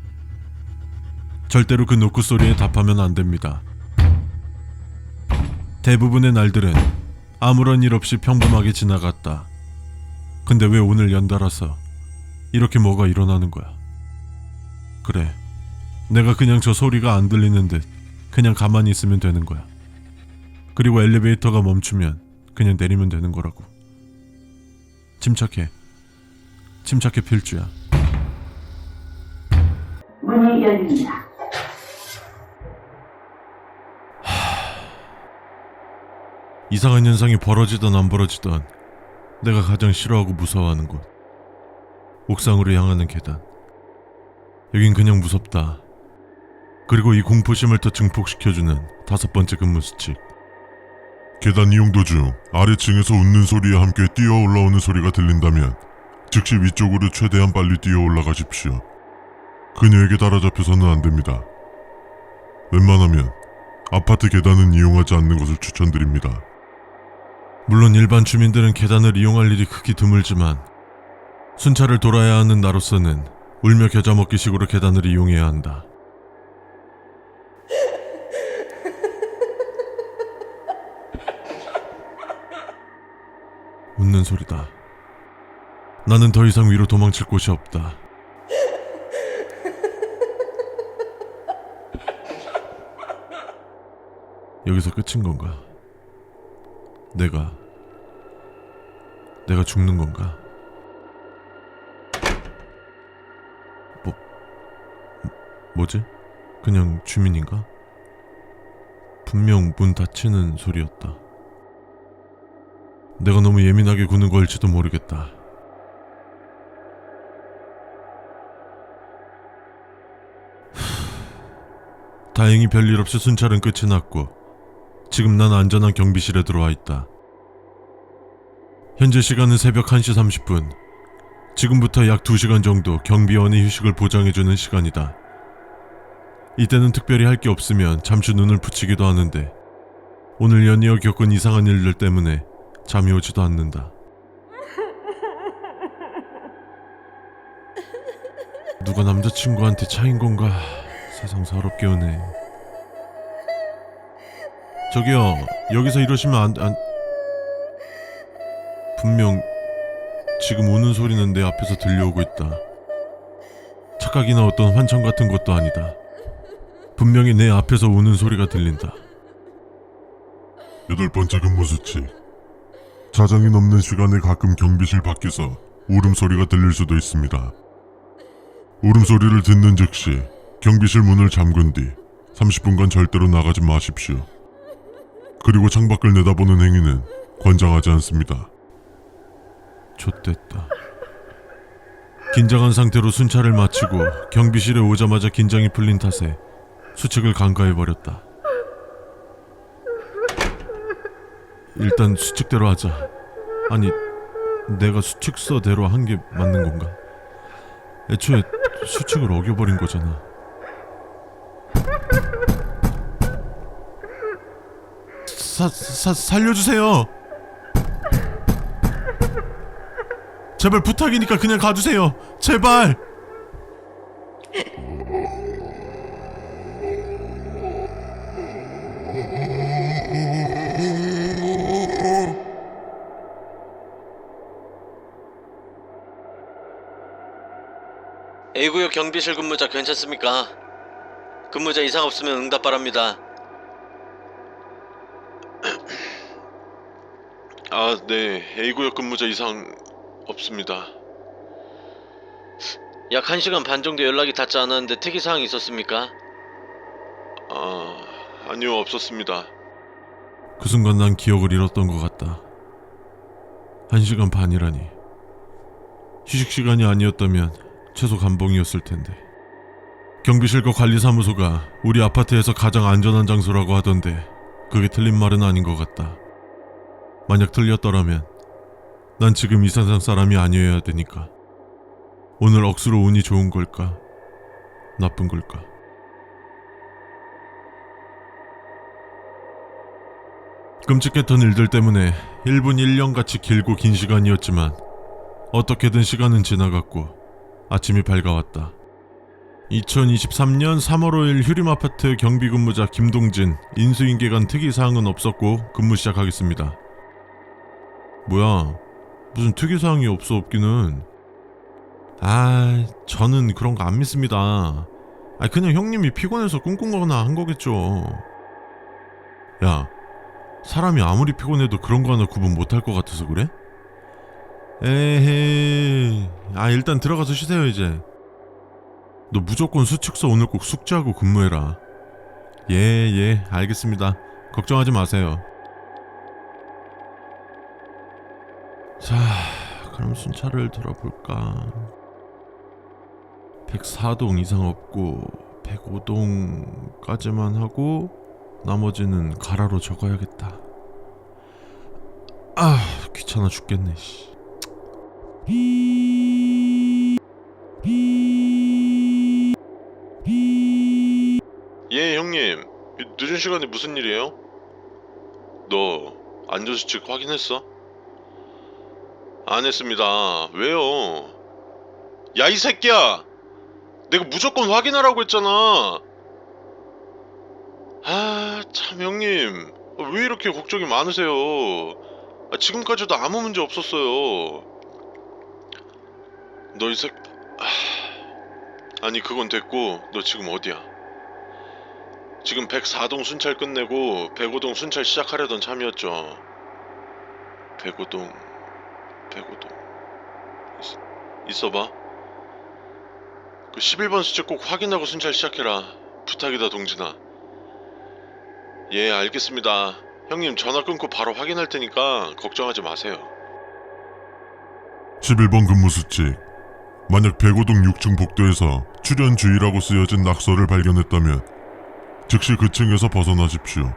절대로 그 노크 소리에 답하면 안 됩니다. 대부분의 날들은 아무런 일 없이 평범하게 지나갔다. 근데 왜 오늘 연달아서 이렇게 뭐가 일어나는 거야? 그래, 내가 그냥 저 소리가 안 들리는 듯 그냥 가만히 있으면 되는 거야. 그리고 엘리베이터가 멈추면 그냥 내리면 되는 거라고. 침착해. 침착해, 필주야. 문이 열립니다. 이상한 현상이 벌어지던 안 벌어지던 내가 가장 싫어하고 무서워하는 곳. 옥상으로 향하는 계단. 여긴 그냥 무섭다. 그리고 이 공포심을 더 증폭시켜주는 5번째 근무 수칙. 계단 이용 도중 아래층에서 웃는 소리와 함께 뛰어 올라오는 소리가 들린다면 즉시 위쪽으로 최대한 빨리 뛰어 올라가십시오. 그녀에게 따라잡혀서는 안 됩니다. 웬만하면 아파트 계단은 이용하지 않는 것을 추천드립니다. 물론 일반 주민들은 계단을 이용할 일이 극히 드물지만 순찰을 돌아야 하는 나로서는 울며 겨자 먹기 식으로 계단을 이용해야 한다. 웃는 소리다. 나는 더 이상 위로 도망칠 곳이 없다. 여기서 끝인 건가? 내가 죽는 건가? 뭐지? 그냥 주민인가? 분명 문 닫히는 소리였다. 내가 너무 예민하게 구는 걸지도 모르겠다. 다행히 별일 없이 순찰은 끝이 났고 지금 난 안전한 경비실에 들어와 있다. 현재 시간은 새벽 1시 30분. 지금부터 약 2시간 정도 경비원의 휴식을 보장해주는 시간이다. 이때는 특별히 할 게 없으면 잠시 눈을 붙이기도 하는데 오늘 연이어 겪은 이상한 일들 때문에 잠이 오지도 않는다. 누가 남자친구한테 차인 건가? 세상 서럽게 오네. 저기요, 여기서 이러시면 안... 분명 지금 우는 소리는 내 앞에서 들려오고 있다. 착각이나 어떤 환청 같은 것도 아니다. 분명히 내 앞에서 우는 소리가 들린다. 8번째 근무 수칙. 자정이 넘는 시간에 가끔 경비실 밖에서 울음소리가 들릴 수도 있습니다. 울음소리를 듣는 즉시 경비실 문을 잠근 뒤 30분간 절대로 나가지 마십시오. 그리고 창밖을 내다보는 행위는 권장하지 않습니다. 좆됐다. 긴장한 상태로 순찰을 마치고 경비실에 오자마자 긴장이 풀린 탓에 수칙을 간과해버렸다. 일단 수칙대로 하자. 아니, 내가 수칙서대로 한 게 맞는 건가? 애초에 수칙을 어겨버린 거잖아. 살려주세요. 제발 부탁이니까 그냥 가주세요. 제발. A구역 경비실 근무자 괜찮습니까? 근무자 이상 없으면 응답 바랍니다. 아, 네. A구역 근무자 이상 없습니다. 약 1시간 반 정도 연락이 닿지 않았는데 특이사항이 있었습니까? 아니요, 없었습니다. 그 순간 난 기억을 잃었던 것 같다. 1시간 반이라니. 휴식 시간이 아니었다면 최소 감봉이었을 텐데. 경비실과 관리사무소가 우리 아파트에서 가장 안전한 장소라고 하던데 그게 틀린 말은 아닌 것 같다. 만약 틀렸더라면 난 지금 이 세상 사람이 아니어야 되니까. 오늘 억수로 운이 좋은 걸까? 나쁜 걸까? 끔찍했던 일들 때문에 1분 1년같이 길고 긴 시간이었지만 어떻게든 시간은 지나갔고 아침이 밝아왔다. 2023년 3월 5일 휴림아파트 경비근무자 김동진 인수인계관 특이사항은 없었고 근무 시작하겠습니다. 뭐야, 무슨 특이사항이 없기는. 저는 그런 거 안 믿습니다. 그냥 형님이 피곤해서 꿍꿍거나 한 거겠죠. 야, 사람이 아무리 피곤해도 그런 거 하나 구분 못할 것 같아서 그래? 에헤이. 일단 들어가서 쉬세요 이제. 너 무조건 수축서 오늘 꼭 숙지하고 근무해라. 예, 알겠습니다. 걱정하지 마세요. 자, 그럼 순찰을 들어볼까. 104동 이상 없고 105동까지만 하고 나머지는 가라로 적어야겠다. 귀찮아 죽겠네 씨. 예, 형님. 늦은 시간에 무슨 일이에요? 너 안전수칙 확인했어? 안 했습니다. 왜요? 야, 이 새끼야! 내가 무조건 확인하라고 했잖아. 참 형님, 왜 이렇게 걱정이 많으세요? 지금까지도 아무 문제 없었어요. 너 이 새끼... 아니 그건 됐고 너 지금 어디야? 지금 104동 순찰 끝내고 105동 순찰 시작하려던 참이었죠. 105동 있어봐. 그 11번 수칙 꼭 확인하고 순찰 시작해라. 부탁이다 동진아. 예, 알겠습니다. 형님 전화 끊고 바로 확인할 테니까 걱정하지 마세요. 11번 근무 수칙. 만약 105동 6층 복도에서 출연 주의라고 쓰여진 낙서를 발견했다면 즉시 그 층에서 벗어나십시오.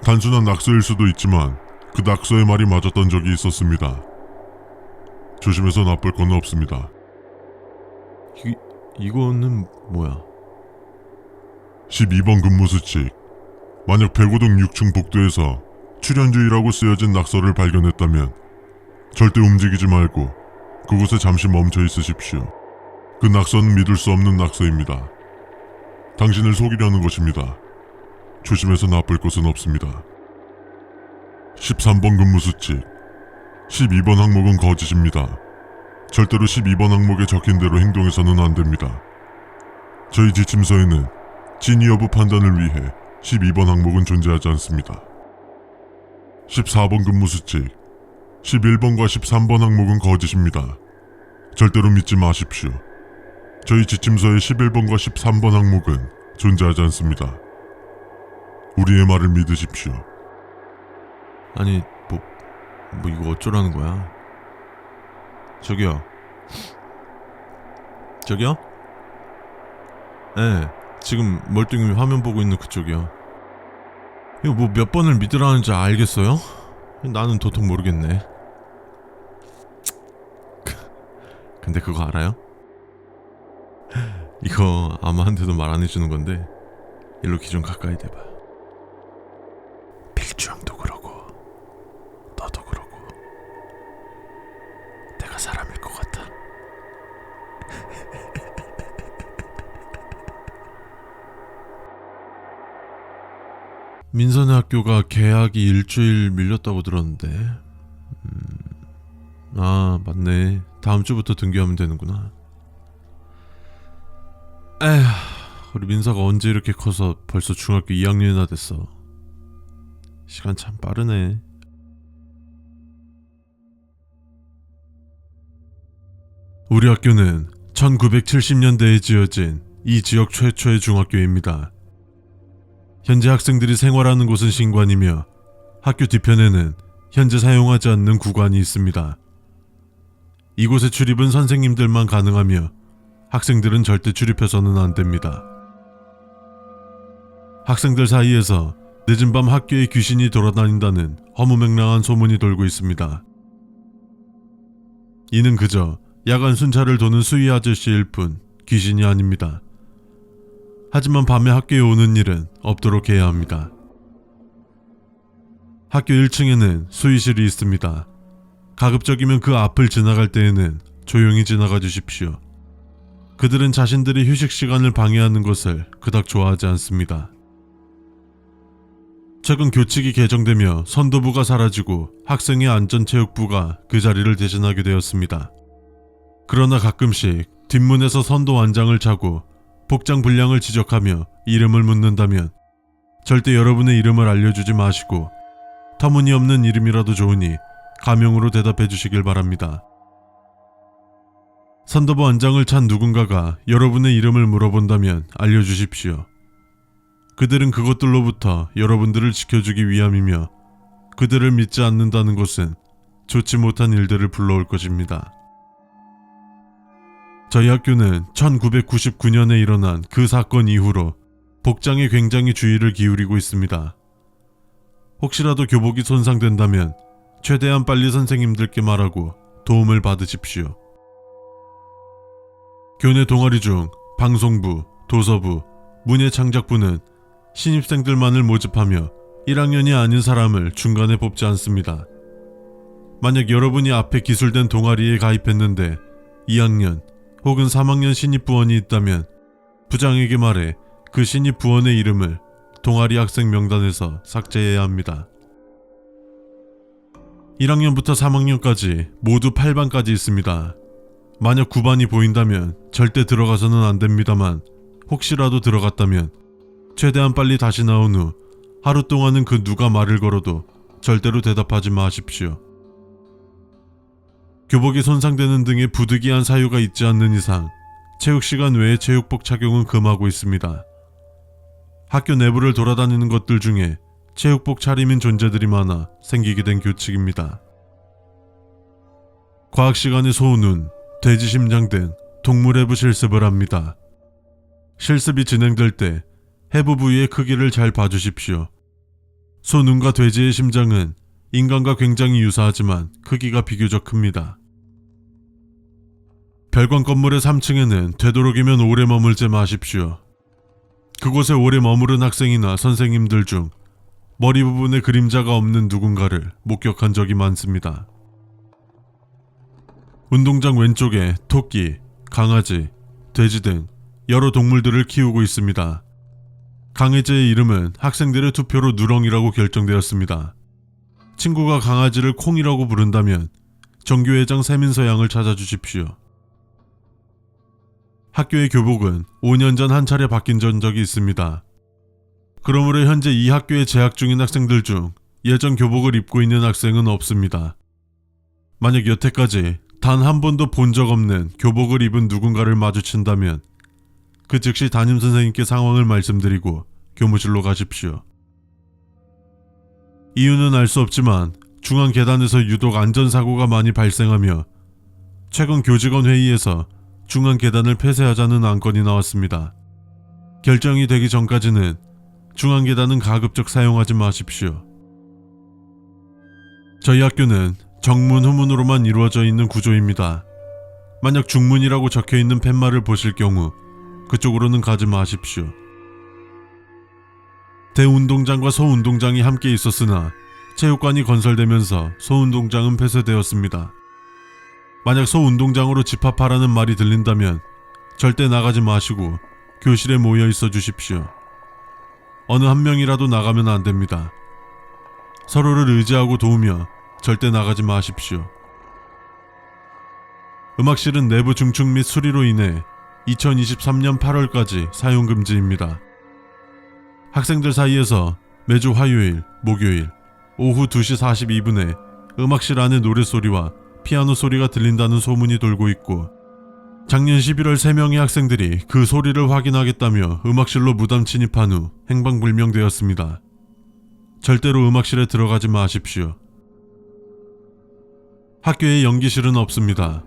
단순한 낙서일 수도 있지만 그 낙서의 말이 맞았던 적이 있었습니다. 조심해서 나쁠 건 없습니다. 이거는 뭐야? 12번 근무 수칙. 만약 105동 6층 복도에서 출연 주의라고 쓰여진 낙서를 발견했다면 절대 움직이지 말고 그곳에 잠시 멈춰 있으십시오. 그 낙서는 믿을 수 없는 낙서입니다. 당신을 속이려는 것입니다. 조심해서 나쁠 것은 없습니다. 13번 근무 수칙. 12번 항목은 거짓입니다. 절대로 12번 항목에 적힌 대로 행동해서는 안 됩니다. 저희 지침서에는 진위 여부 판단을 위해 12번 항목은 존재하지 않습니다. 14번 근무 수칙. 11번과 13번 항목은 거짓입니다. 절대로 믿지 마십시오. 저희 지침서의 11번과 13번 항목은 존재하지 않습니다. 우리의 말을 믿으십시오. 아니 뭐 이거 어쩌라는 거야? 저기요? 네, 지금 멀뚱히 화면 보고 있는 그쪽이요. 이거 뭐 몇 번을 믿으라는지 알겠어요? 나는 도통 모르겠네. 근데 그거 알아요? 이거 아무한테도 말 안 해주는 건데 일로 키 좀 가까이 대봐. 필기. 주영도 그러고 너도 그러고 내가 사람일 것 같아. 민선의 학교가 개학이 일주일 밀렸다고 들었는데 아 맞네, 다음 주부터 등교하면 되는구나. 에휴, 우리 민서가 언제 이렇게 커서 벌써 중학교 2학년이나 됐어. 시간 참 빠르네. 우리 학교는 1970년대에 지어진 이 지역 최초의 중학교입니다. 현재 학생들이 생활하는 곳은 신관이며 학교 뒤편에는 현재 사용하지 않는 구관이 있습니다. 이곳의 출입은 선생님들만 가능하며 학생들은 절대 출입해서는 안 됩니다. 학생들 사이에서 늦은 밤 학교에 귀신이 돌아다닌다는 허무맹랑한 소문이 돌고 있습니다. 이는 그저 야간 순찰을 도는 수위 아저씨일 뿐 귀신이 아닙니다. 하지만 밤에 학교에 오는 일은 없도록 해야 합니다. 학교 1층에는 수의실이 있습니다. 가급적이면 그 앞을 지나갈 때에는 조용히 지나가 주십시오. 그들은 자신들의 휴식 시간을 방해하는 것을 그닥 좋아하지 않습니다. 최근 교칙이 개정되며 선도부가 사라지고 학생의 안전체육부가 그 자리를 대신하게 되었습니다. 그러나 가끔씩 뒷문에서 선도 완장을 차고 복장 불량을 지적하며 이름을 묻는다면 절대 여러분의 이름을 알려주지 마시고 터무니없는 이름이라도 좋으니 가명으로 대답해 주시길 바랍니다. 선도부 완장을 찬 누군가가 여러분의 이름을 물어본다면 알려주십시오. 그들은 그것들로부터 여러분들을 지켜주기 위함이며 그들을 믿지 않는다는 것은 좋지 못한 일들을 불러올 것입니다. 저희 학교는 1999년에 일어난 그 사건 이후로 복장에 굉장히 주의를 기울이고 있습니다. 혹시라도 교복이 손상된다면 최대한 빨리 선생님들께 말하고 도움을 받으십시오. 교내 동아리 중 방송부, 도서부, 문예창작부는 신입생들만을 모집하며 1학년이 아닌 사람을 중간에 뽑지 않습니다. 만약 여러분이 앞에 기술된 동아리에 가입했는데 2학년 혹은 3학년 신입부원이 있다면 부장에게 말해 그 신입부원의 이름을 동아리 학생 명단에서 삭제해야 합니다. 1학년부터 3학년까지 모두 8반까지 있습니다. 만약 9반이 보인다면 절대 들어가서는 안 됩니다만 혹시라도 들어갔다면 최대한 빨리 다시 나온 후 하루 동안은 그 누가 말을 걸어도 절대로 대답하지 마십시오. 교복이 손상되는 등의 부득이한 사유가 있지 않는 이상 체육시간 외에 체육복 착용은 금하고 있습니다. 학교 내부를 돌아다니는 것들 중에 체육복 차림인 존재들이 많아 생기게 된 교칙입니다. 과학시간에 소눈, 돼지심장 등 동물해부 실습을 합니다. 실습이 진행될 때 해부 부위의 크기를 잘 봐주십시오. 소눈과 돼지의 심장은 인간과 굉장히 유사하지만 크기가 비교적 큽니다. 별관 건물의 3층에는 되도록이면 오래 머물지 마십시오. 그곳에 오래 머무른 학생이나 선생님들 중 머리 부분에 그림자가 없는 누군가를 목격한 적이 많습니다. 운동장 왼쪽에 토끼, 강아지, 돼지 등 여러 동물들을 키우고 있습니다. 강아지의 이름은 학생들의 투표로 누렁이라고 결정되었습니다. 친구가 강아지를 콩이라고 부른다면 정교회장 세민서 양을 찾아주십시오. 학교의 교복은 5년 전 한 차례 바뀐 적이 있습니다. 그러므로 현재 이 학교에 재학 중인 학생들 중 예전 교복을 입고 있는 학생은 없습니다. 만약 여태까지 단 한 번도 본 적 없는 교복을 입은 누군가를 마주친다면 그 즉시 담임선생님께 상황을 말씀드리고 교무실로 가십시오. 이유는 알 수 없지만 중앙 계단에서 유독 안전사고가 많이 발생하며 최근 교직원 회의에서 중앙 계단을 폐쇄하자는 안건이 나왔습니다. 결정이 되기 전까지는 중앙 계단은 가급적 사용하지 마십시오. 저희 학교는 정문, 후문으로만 이루어져 있는 구조입니다. 만약 중문이라고 적혀있는 팻말을 보실 경우 그쪽으로는 가지 마십시오. 대운동장과 소운동장이 함께 있었으나 체육관이 건설되면서 소운동장은 폐쇄되었습니다. 만약 소운동장으로 집합하라는 말이 들린다면 절대 나가지 마시고 교실에 모여 있어 주십시오. 어느 한 명이라도 나가면 안 됩니다. 서로를 의지하고 도우며 절대 나가지 마십시오. 음악실은 내부 중축 및 수리로 인해 2023년 8월까지 사용 금지입니다. 학생들 사이에서 매주 화요일, 목요일 오후 2시 42분에 음악실 안에 노랫소리와 피아노 소리가 들린다는 소문이 돌고 있고 작년 11월 3명의 학생들이 그 소리를 확인하겠다며 음악실로 무단 침입한 후 행방불명되었습니다. 절대로 음악실에 들어가지 마십시오. 학교에 연기실은 없습니다.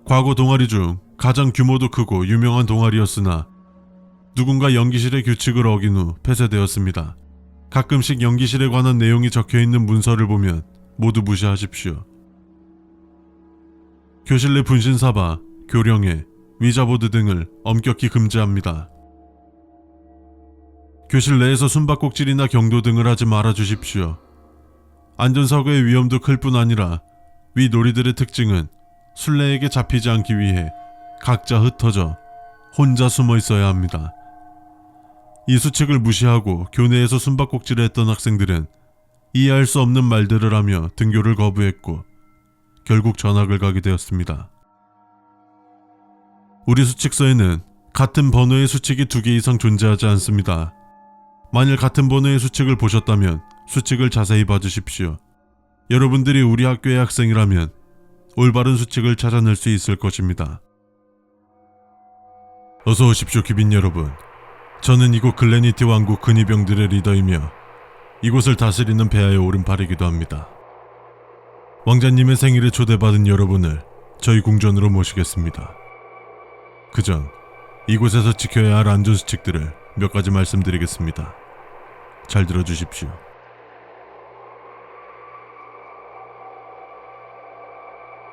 과거 동아리 중 가장 규모도 크고 유명한 동아리였으나 누군가 연기실의 규칙을 어긴 후 폐쇄되었습니다. 가끔씩 연기실에 관한 내용이 적혀있는 문서를 보면 모두 무시하십시오. 교실 내 분신사바, 교령회, 위자보드 등을 엄격히 금지합니다. 교실 내에서 숨바꼭질이나 경도 등을 하지 말아 주십시오. 안전사고의 위험도 클 뿐 아니라 위 놀이들의 특징은 술래에게 잡히지 않기 위해 각자 흩어져 혼자 숨어 있어야 합니다. 이 수칙을 무시하고 교내에서 숨바꼭질을 했던 학생들은 이해할 수 없는 말들을 하며 등교를 거부했고 결국 전학을 가게 되었습니다. 우리 수칙서에는 같은 번호의 수칙이 2개 이상 존재하지 않습니다. 만일 같은 번호의 수칙을 보셨다면 수칙을 자세히 봐주십시오. 여러분들이 우리 학교의 학생이라면 올바른 수칙을 찾아낼 수 있을 것입니다. 어서 오십시오, 귀빈 여러분. 저는 이곳 글래니티 왕국 근위병들의 리더이며 이곳을 다스리는 폐하의 오른팔이기도 합니다. 왕자님의 생일에 초대받은 여러분을 저희 궁전으로 모시겠습니다. 그전 이곳에서 지켜야 할 안전수칙들을 몇 가지 말씀드리겠습니다. 잘 들어주십시오.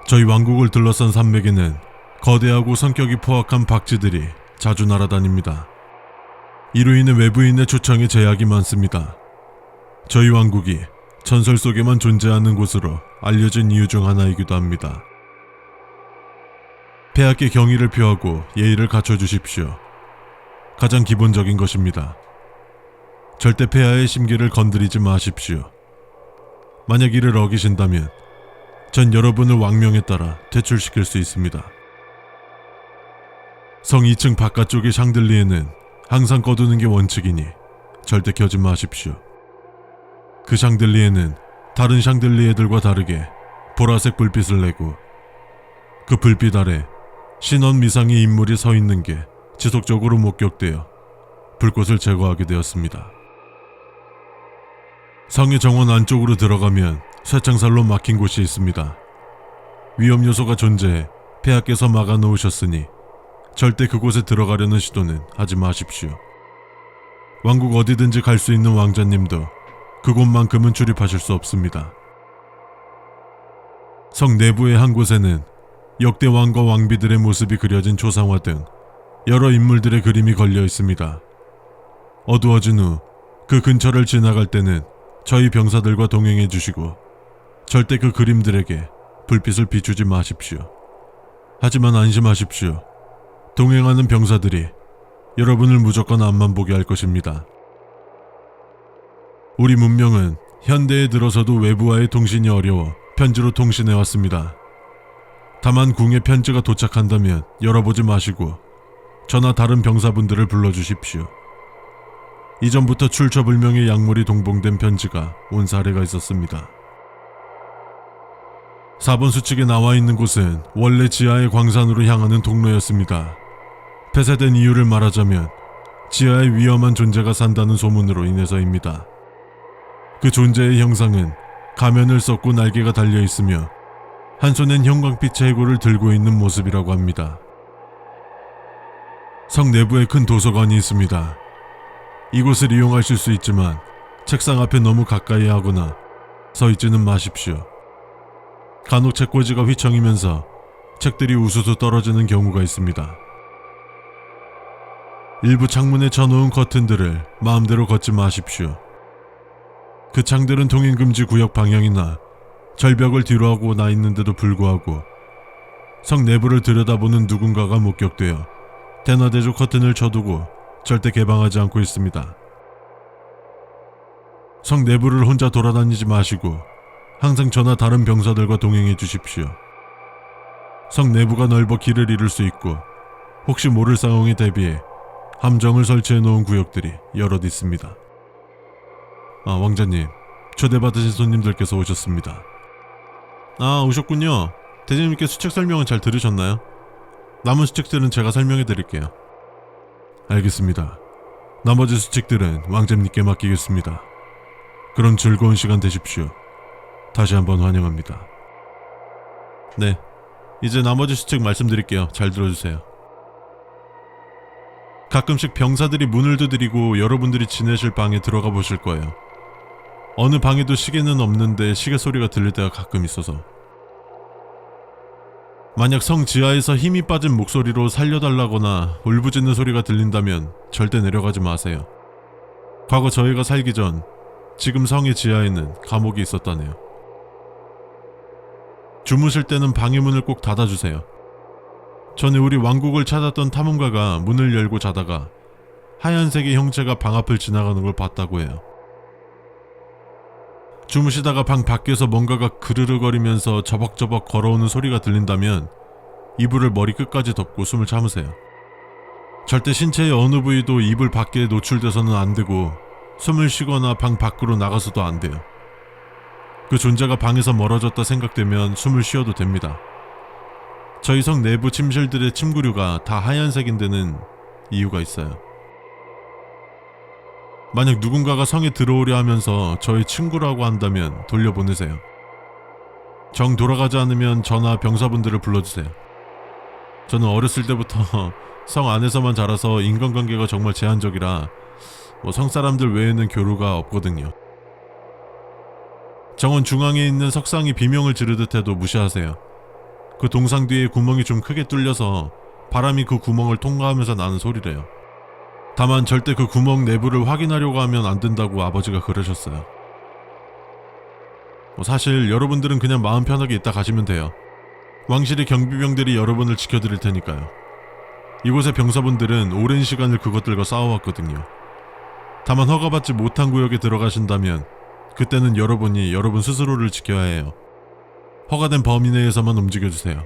저희 왕국을 둘러싼 산맥에는 거대하고 성격이 포악한 박쥐들이 자주 날아다닙니다. 이로 인해 외부인의 초청에 제약이 많습니다. 저희 왕국이 전설 속에만 존재하는 곳으로 알려진 이유 중 하나이기도 합니다. 폐하께 경의를 표하고 예의를 갖춰주십시오. 가장 기본적인 것입니다. 절대 폐하의 심기를 건드리지 마십시오. 만약 이를 어기신다면 전 여러분을 왕명에 따라 퇴출시킬 수 있습니다. 성 2층 바깥쪽의 샹들리에는 항상 꺼두는 게 원칙이니 절대 켜지 마십시오. 그 샹들리에는 다른 샹들리에들과 다르게 보라색 불빛을 내고 그 불빛 아래 신원 미상의 인물이 서 있는 게 지속적으로 목격되어 불꽃을 제거하게 되었습니다. 성의 정원 안쪽으로 들어가면 쇠창살로 막힌 곳이 있습니다. 위험 요소가 존재해 폐하께서 막아 놓으셨으니 절대 그곳에 들어가려는 시도는 하지 마십시오. 왕국 어디든지 갈 수 있는 왕자님도 그곳만큼은 출입하실 수 없습니다. 성 내부의 한 곳에는 역대 왕과 왕비들의 모습이 그려진 초상화 등 여러 인물들의 그림이 걸려 있습니다. 어두워진 후 그 근처를 지나갈 때는 저희 병사들과 동행해 주시고 절대 그 그림들에게 불빛을 비추지 마십시오. 하지만 안심하십시오. 동행하는 병사들이 여러분을 무조건 앞만 보게 할 것입니다. 우리 문명은 현대에 들어서도 외부와의 통신이 어려워 편지로 통신해 왔습니다. 다만 궁에 편지가 도착한다면 열어보지 마시고 저나 다른 병사분들을 불러주십시오. 이전부터 출처불명의 약물이 동봉된 편지가 온 사례가 있었습니다. 4번 수칙에 나와 있는 곳은 원래 지하의 광산으로 향하는 통로였습니다. 폐쇄된 이유를 말하자면 지하에 위험한 존재가 산다는 소문으로 인해서입니다. 그 존재의 형상은 가면을 썼고 날개가 달려 있으며 한 손엔 형광빛 해골을 들고 있는 모습이라고 합니다. 성 내부에 큰 도서관이 있습니다. 이곳을 이용하실 수 있지만 책상 앞에 너무 가까이 하거나 서 있지는 마십시오. 간혹 책꽂이가 휘청이면서 책들이 우수수 떨어지는 경우가 있습니다. 일부 창문에 쳐놓은 커튼들을 마음대로 걷지 마십시오. 그 창들은 통행금지 구역 방향이나 절벽을 뒤로 하고 나 있는데도 불구하고 성 내부를 들여다보는 누군가가 목격되어 대나대조 커튼을 쳐두고 절대 개방하지 않고 있습니다. 성 내부를 혼자 돌아다니지 마시고 항상 저나 다른 병사들과 동행해 주십시오. 성 내부가 넓어 길을 잃을 수 있고 혹시 모를 상황에 대비해 함정을 설치해 놓은 구역들이 여럿 있습니다. 왕자님, 초대받으신 손님들께서 오셨습니다. 오셨군요. 대장님께 수칙 설명은 잘 들으셨나요? 남은 수칙들은 제가 설명해 드릴게요. 알겠습니다. 나머지 수칙들은 왕자님께 맡기겠습니다. 그럼 즐거운 시간 되십시오. 다시 한번 환영합니다. 네, 이제 나머지 수칙 말씀드릴게요. 잘 들어주세요. 가끔씩 병사들이 문을 두드리고 여러분들이 지내실 방에 들어가 보실 거예요. 어느 방에도 시계는 없는데 시계 소리가 들릴 때가 가끔 있어서 만약 성 지하에서 힘이 빠진 목소리로 살려달라거나 울부짖는 소리가 들린다면 절대 내려가지 마세요. 과거 저희가 살기 전 지금 성의 지하에는 감옥이 있었다네요. 주무실 때는 방의 문을 꼭 닫아주세요. 전에 우리 왕국을 찾았던 탐험가가 문을 열고 자다가 하얀색의 형체가 방 앞을 지나가는 걸 봤다고 해요. 주무시다가 방 밖에서 뭔가가 그르르거리면서 저벅저벅 걸어오는 소리가 들린다면 이불을 머리 끝까지 덮고 숨을 참으세요. 절대 신체의 어느 부위도 이불 밖에 노출돼서는 안 되고 숨을 쉬거나 방 밖으로 나가서도 안 돼요. 그 존재가 방에서 멀어졌다 생각되면 숨을 쉬어도 됩니다. 저희 성 내부 침실들의 침구류가 다 하얀색인 데는 이유가 있어요. 만약 누군가가 성에 들어오려 하면서 저희 친구라고 한다면 돌려보내세요. 정 돌아가지 않으면 저나 병사분들을 불러주세요. 저는 어렸을 때부터 성 안에서만 자라서 인간관계가 정말 제한적이라 성 사람들 외에는 교류가 없거든요. 정원 중앙에 있는 석상이 비명을 지르듯 해도 무시하세요. 그 동상 뒤에 구멍이 좀 크게 뚫려서 바람이 그 구멍을 통과하면서 나는 소리래요. 다만 절대 그 구멍 내부를 확인하려고 하면 안 된다고 아버지가 그러셨어요. 사실 여러분들은 그냥 마음 편하게 있다 가시면 돼요. 왕실의 경비병들이 여러분을 지켜드릴 테니까요. 이곳의 병사분들은 오랜 시간을 그것들과 싸워왔거든요. 다만 허가받지 못한 구역에 들어가신다면 그때는 여러분이 여러분 스스로를 지켜야 해요. 허가된 범위 내에서만 움직여주세요.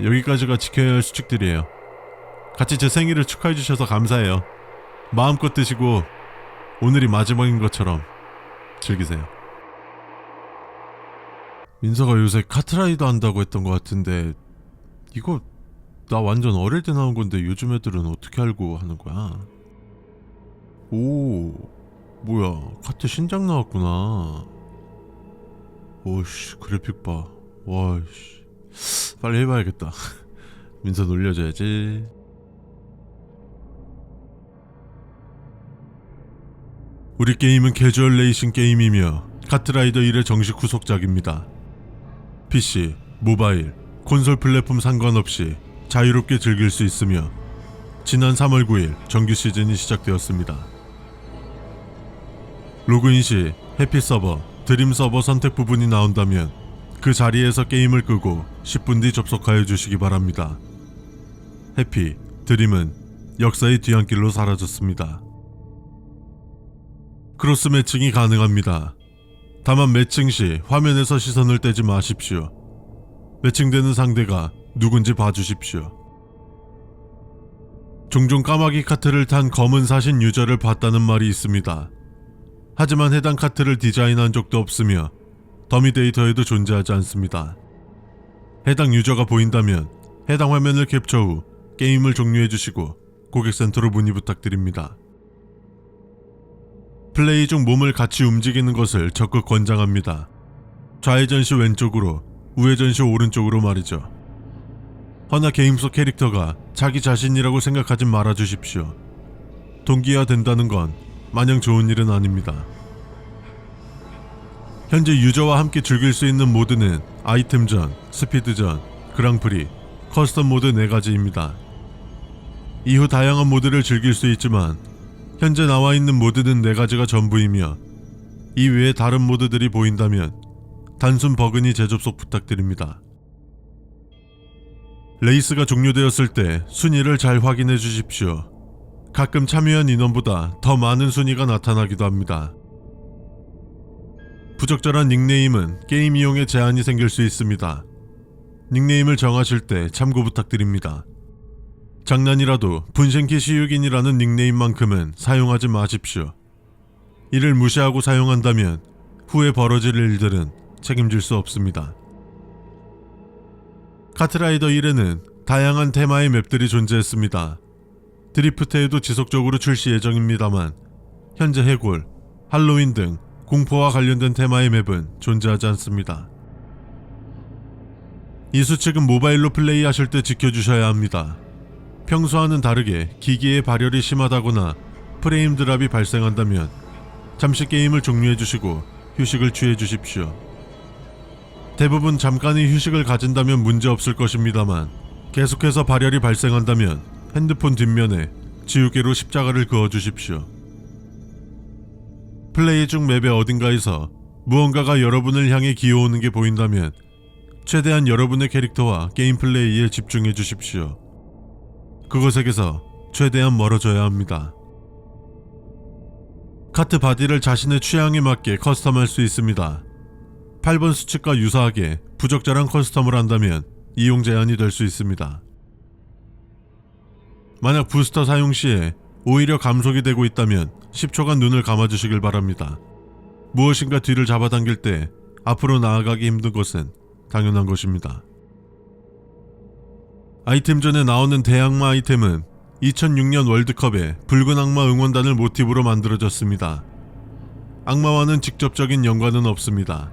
여기까지가 지켜야 할 수칙들이에요. 같이 제 생일을 축하해주셔서 감사해요. 마음껏 드시고 오늘이 마지막인 것처럼 즐기세요. 민서가 요새 카트라이더 한다고 했던 것 같은데 이거 나 완전 어릴 때 나온 건데 요즘 애들은 어떻게 알고 하는 거야? 오, 뭐야, 카트 신작 나왔구나. 오씨, 그래픽 봐. 와씨, 빨리 해봐야겠다. 민서 놀려줘야지. 우리 게임은 캐주얼 레이싱 게임이며 카트라이더 1의 정식 후속작입니다. PC, 모바일, 콘솔 플랫폼 상관없이 자유롭게 즐길 수 있으며 지난 3월 9일 정규 시즌이 시작되었습니다. 로그인 시 해피 서버, 드림 서버 선택 부분이 나온다면 그 자리에서 게임을 끄고 10분 뒤 접속하여 주시기 바랍니다. 해피, 드림은 역사의 뒤안길로 사라졌습니다. 크로스 매칭이 가능합니다. 다만 매칭 시 화면에서 시선을 떼지 마십시오. 매칭되는 상대가 누군지 봐주십시오. 종종 까마귀 카트를 탄 검은 사신 유저를 봤다는 말이 있습니다. 하지만 해당 카트를 디자인한 적도 없으며 더미 데이터에도 존재하지 않습니다. 해당 유저가 보인다면 해당 화면을 캡처 후 게임을 종료해주시고 고객센터로 문의 부탁드립니다. 플레이 중 몸을 같이 움직이는 것을 적극 권장합니다. 좌회전 시 왼쪽으로, 우회전 시 오른쪽으로 말이죠. 허나 게임 속 캐릭터가 자기 자신이라고 생각하지 말아주십시오. 동기화된다는 건 마냥 좋은 일은 아닙니다. 현재 유저와 함께 즐길 수 있는 모드는 아이템전, 스피드전, 그랑프리, 커스텀 모드 4가지입니다. 이후 다양한 모드를 즐길 수 있지만 현재 나와 있는 모드는 4가지가 전부이며 이 외에 다른 모드들이 보인다면 단순 버그니 재접속 부탁드립니다. 레이스가 종료되었을 때 순위를 잘 확인해 주십시오. 가끔 참여한 인원보다 더 많은 순위가 나타나기도 합니다. 부적절한 닉네임은 게임 이용에 제한이 생길 수 있습니다. 닉네임을 정하실 때 참고 부탁드립니다. 장난이라도 분신키 시유긴이라는 닉네임만큼은 사용하지 마십시오. 이를 무시하고 사용한다면 후에 벌어질 일들은 책임질 수 없습니다. 카트라이더 1에는 다양한 테마의 맵들이 존재했습니다. 드리프트에도 지속적으로 출시 예정입니다만 현재 해골, 할로윈 등 공포와 관련된 테마의 맵은 존재하지 않습니다. 이 수칙은 모바일로 플레이하실 때 지켜주셔야 합니다. 평소와는 다르게 기기의 발열이 심하다거나 프레임 드랍이 발생한다면 잠시 게임을 종료해주시고 휴식을 취해주십시오. 대부분 잠깐의 휴식을 가진다면 문제없을 것입니다만 계속해서 발열이 발생한다면 핸드폰 뒷면에 지우개로 십자가를 그어주십시오. 플레이 중 맵의 어딘가에서 무언가가 여러분을 향해 기어오는 게 보인다면 최대한 여러분의 캐릭터와 게임 플레이에 집중해 주십시오. 그것에게서 최대한 멀어져야 합니다. 카트 바디를 자신의 취향에 맞게 커스텀할 수 있습니다. 8번 수칙과 유사하게 부적절한 커스텀을 한다면 이용 제한이 될 수 있습니다. 만약 부스터 사용 시에 오히려 감속이 되고 있다면 10초간 눈을 감아주시길 바랍니다. 무엇인가 뒤를 잡아당길 때 앞으로 나아가기 힘든 것은 당연한 것입니다. 아이템전에 나오는 대악마 아이템은 2006년 월드컵의 붉은 악마 응원단을 모티브로 만들어졌습니다. 악마와는 직접적인 연관은 없습니다.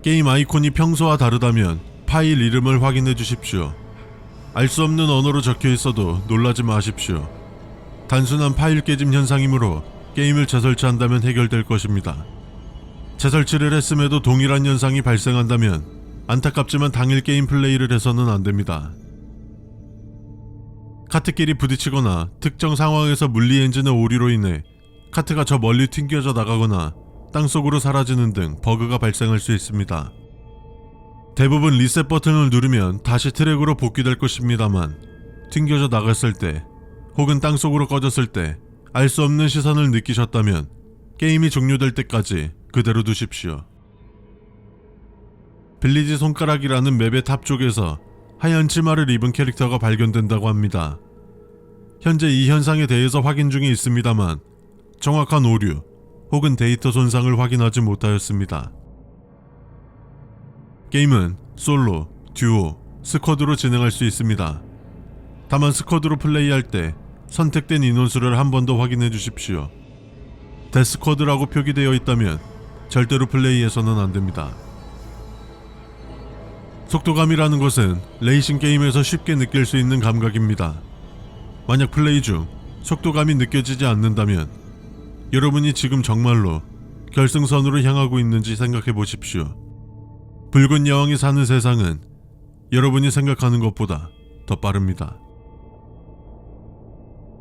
게임 아이콘이 평소와 다르다면 파일 이름을 확인해 주십시오. 알 수 없는 언어로 적혀 있어도 놀라지 마십시오. 단순한 파일 깨짐 현상이므로 게임을 재설치한다면 해결될 것입니다. 재설치를 했음에도 동일한 현상이 발생한다면 안타깝지만 당일 게임 플레이를 해서는 안됩니다. 카트끼리 부딪히거나 특정 상황에서 물리 엔진의 오류로 인해 카트가 저 멀리 튕겨져 나가거나 땅속으로 사라지는 등 버그가 발생할 수 있습니다. 대부분 리셋 버튼을 누르면 다시 트랙으로 복귀될 것입니다만 튕겨져 나갔을 때 혹은 땅속으로 꺼졌을 때 알 수 없는 시선을 느끼셨다면 게임이 종료될 때까지 그대로 두십시오. 빌리지 손가락이라는 맵의 탑 쪽에서 하얀 치마를 입은 캐릭터가 발견된다고 합니다. 현재 이 현상에 대해서 확인 중에 있습니다만 정확한 오류 혹은 데이터 손상을 확인하지 못하였습니다. 게임은 솔로, 듀오, 스쿼드로 진행할 수 있습니다. 다만 스쿼드로 플레이할 때 선택된 인원수를 한 번 더 확인해 주십시오. 데스쿼드라고 표기되어 있다면 절대로 플레이해서는 안됩니다. 속도감이라는 것은 레이싱 게임에서 쉽게 느낄 수 있는 감각입니다. 만약 플레이 중 속도감이 느껴지지 않는다면 여러분이 지금 정말로 결승선으로 향하고 있는지 생각해 보십시오. 붉은 여왕이 사는 세상은 여러분이 생각하는 것보다 더 빠릅니다.